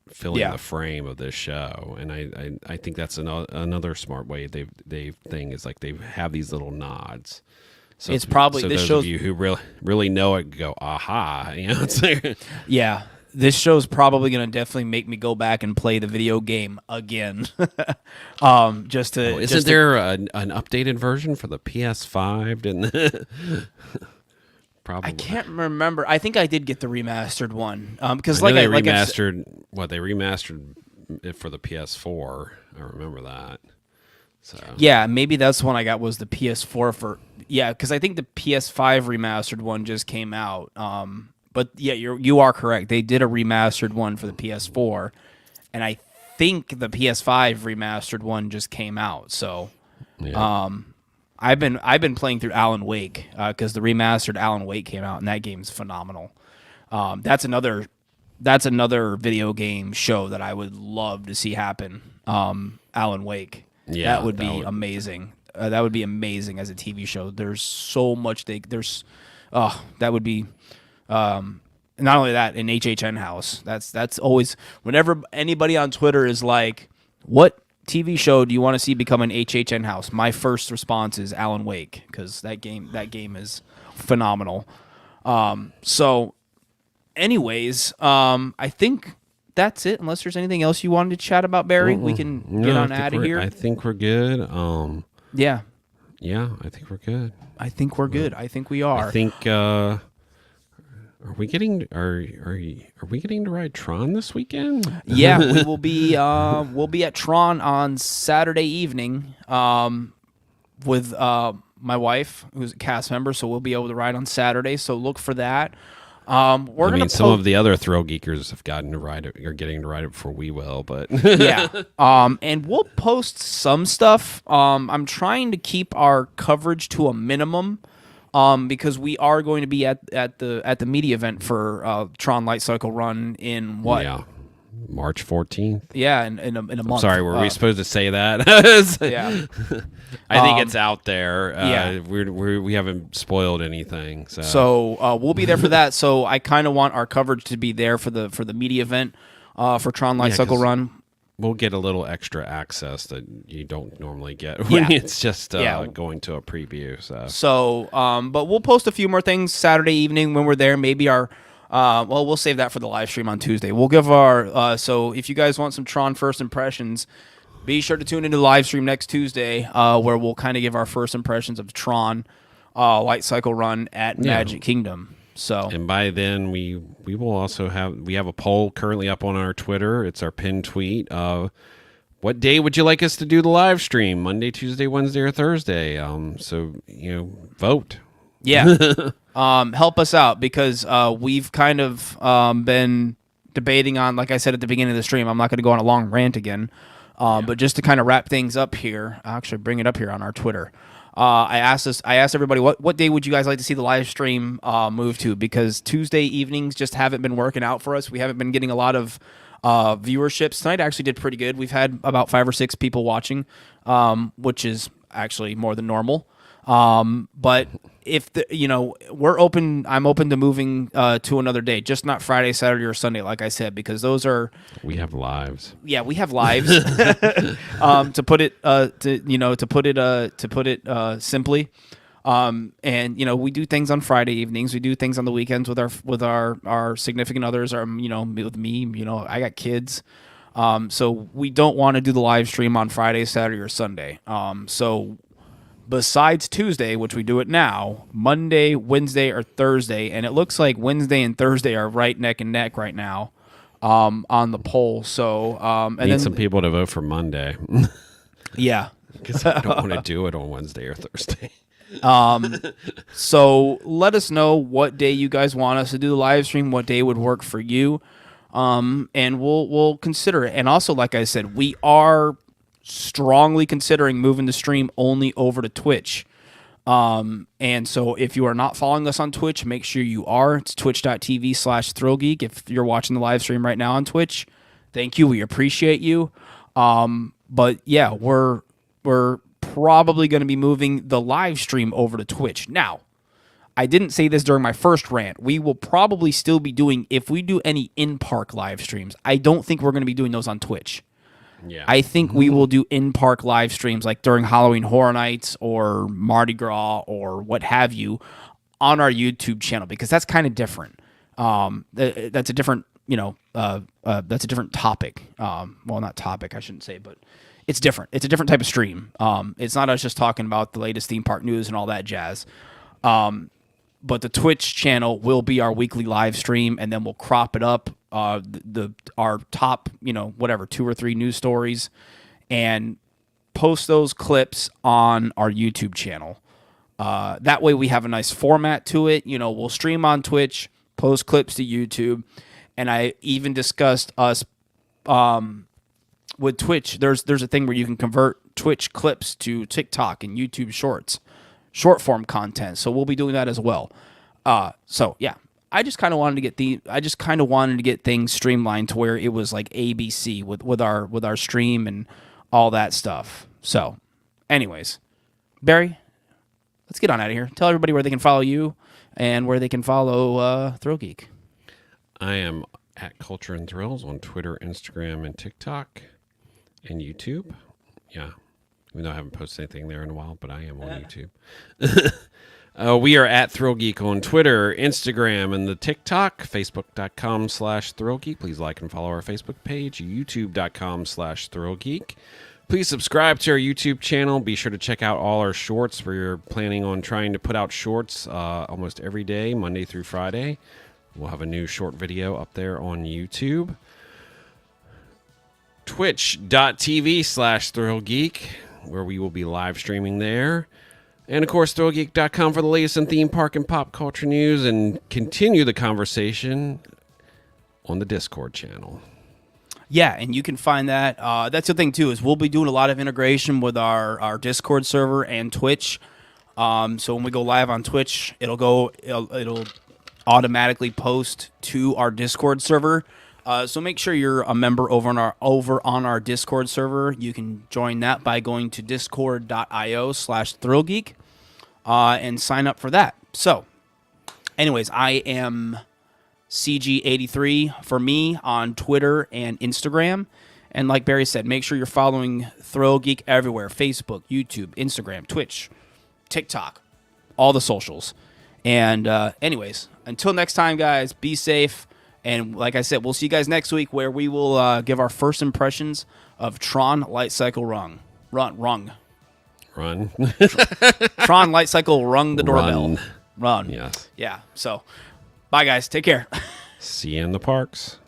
filling the frame of this show. And I think that's another smart way they have these little nods. So it's probably this those shows of you who really know it go aha. It's like, yeah. This show's probably going to definitely make me go back and play the video game again. Isn't there an updated version for the PS5? Probably. I can't remember. I think I did get the remastered one. Because they remastered it for the PS4. I remember that. So yeah, maybe that's one I got was the PS4 for because I think the PS5 remastered one just came out. But yeah, you are correct. They did a remastered one for the PS4, and I think the PS5 remastered one just came out. So, I've been playing through Alan Wake because the remastered Alan Wake came out, and that game's phenomenal. That's another video game show that I would love to see happen. Alan Wake. Yeah, that would be amazing. That would be amazing as a TV show. There's so much that would be. Not only that, an HHN house. That's always whenever anybody on Twitter is like, "What TV show do you want to see become an HHN house?" My first response is Alan Wake because that game is phenomenal. So, anyways, I think that's it. Unless there's anything else you wanted to chat about, Barry, we can get on out of here. I think we're good. Yeah, I think we're good. I think we're good. I think we are. I think. Are we getting to ride Tron this weekend? Yeah, we will be. We'll be at Tron on Saturday evening with my wife, who's a cast member. So we'll be able to ride on Saturday. So look for that. Some of the other Thrill Geekers have gotten to ride it, or getting to ride it before we will. But yeah. And we'll post some stuff. I'm trying to keep our coverage to a minimum. Because we are going to be at the media event for Tron Light Cycle Run in what? Yeah, March 14th. Yeah, in a month. I'm sorry, were we supposed to say that? Yeah, I think it's out there. Yeah, we haven't spoiled anything. So we'll be there for that. So I kind of want our coverage to be there for the media event for Tron Light Cycle Run. We'll get a little extra access that you don't normally get when it's just going to a preview. So, but we'll post a few more things Saturday evening when we're there. Maybe we'll save that for the live stream on Tuesday. We'll give so if you guys want some Tron first impressions, be sure to tune into the live stream next Tuesday where we'll kind of give our first impressions of Tron Light Cycle Run at Magic Kingdom. So, and by then we will also have a poll currently up on our Twitter. It's our pinned tweet. What day would you like us to do the live stream? Monday, Tuesday, Wednesday, or Thursday? So vote. Yeah, help us out because we've kind of been debating on. Like I said at the beginning of the stream, I'm not going to go on a long rant again. But just to kind of wrap things up here, I'll actually bring it up here on our Twitter. I asked everybody what day would you guys like to see the live stream move to, because Tuesday evenings just haven't been working out for us. We haven't been getting a lot of viewership. Tonight actually did pretty good. We've had about 5 or 6 people watching, which is actually more than normal. But if we're open, I'm open to moving to another day, just not Friday, Saturday, or Sunday, like I said, because those are we have lives. Yeah, we have lives. To put it simply, and we do things on Friday evenings. We do things on the weekends with our significant others. Or with me. I got kids. So we don't want to do the live stream on Friday, Saturday, or Sunday. So besides Tuesday, which we do it now, Monday, Wednesday, or Thursday, and it looks like Wednesday and Thursday are right neck and neck right now on the poll. So need some people to vote for Monday. Yeah, because I don't want to do it on Wednesday or Thursday. So let us know what day you guys want us to do the live stream, what day would work for you, and we'll consider it. And also, like I said, we are strongly considering moving the stream only over to Twitch. And so if you are not following us on Twitch, make sure you are. It's twitch.tv/ThrillGeek. If you're watching the live stream right now on Twitch, thank you. We appreciate you. But yeah, we're probably going to be moving the live stream over to Twitch. Now, I didn't say this during my first rant. We will probably still be doing, if we do any in-park live streams, I don't think we're going to be doing those on Twitch. Yeah. I think we will do in-park live streams like during Halloween Horror Nights or Mardi Gras or what have you on our YouTube channel, because that's kind of different. That's a different, that's a different topic. Well, not topic, I shouldn't say, but it's different. It's a different type of stream. It's not us just talking about the latest theme park news and all that jazz. But the Twitch channel will be our weekly live stream, and then we'll crop it up, our top, 2 or 3 news stories, and post those clips on our YouTube channel. That way we have a nice format to it. We'll stream on Twitch, post clips to YouTube, and I even discussed us with Twitch. There's a thing where you can convert Twitch clips to TikTok and YouTube Shorts, short form content. So we'll be doing that as well. So yeah, I just kind of wanted to get things streamlined to where it was like ABC with our stream and all that stuff. So, anyways, Barry, let's get on out of here. Tell everybody where they can follow you and where they can follow ThrillGeek. I am at Culture and Thrills on Twitter, Instagram, and TikTok, and YouTube. Yeah, even though I haven't posted anything there in a while, but I am on YouTube. We are at ThrillGeek on Twitter, Instagram, and the TikTok, Facebook.com/ThrillGeek. Please like and follow our Facebook page, YouTube.com/ThrillGeek. Please subscribe to our YouTube channel. Be sure to check out all our shorts. We're planning on trying to put out shorts almost every day, Monday through Friday. We'll have a new short video up there on YouTube. Twitch.tv/ThrillGeek, where we will be live streaming there. And, of course, ThrillGeek.com for the latest in theme park and pop culture news, and continue the conversation on the Discord channel. Yeah, and you can find that. That's the thing, too, is we'll be doing a lot of integration with our Discord server and Twitch. So when we go live on Twitch, it'll automatically post to our Discord server. So make sure you're a member over on our Discord server. You can join that by going to discord.io/ThrillGeek and sign up for that. So, anyways, I am CG83 for me on Twitter and Instagram. And like Barry said, make sure you're following ThrillGeek everywhere: Facebook, YouTube, Instagram, Twitch, TikTok, all the socials. And anyways, until next time, guys, be safe. And like I said, we'll see you guys next week, where we will give our first impressions of Tron Light Cycle Rung. Tron Light Cycle Rung the doorbell. Run. Yes. Yeah. So, bye, guys. Take care. See you in the parks.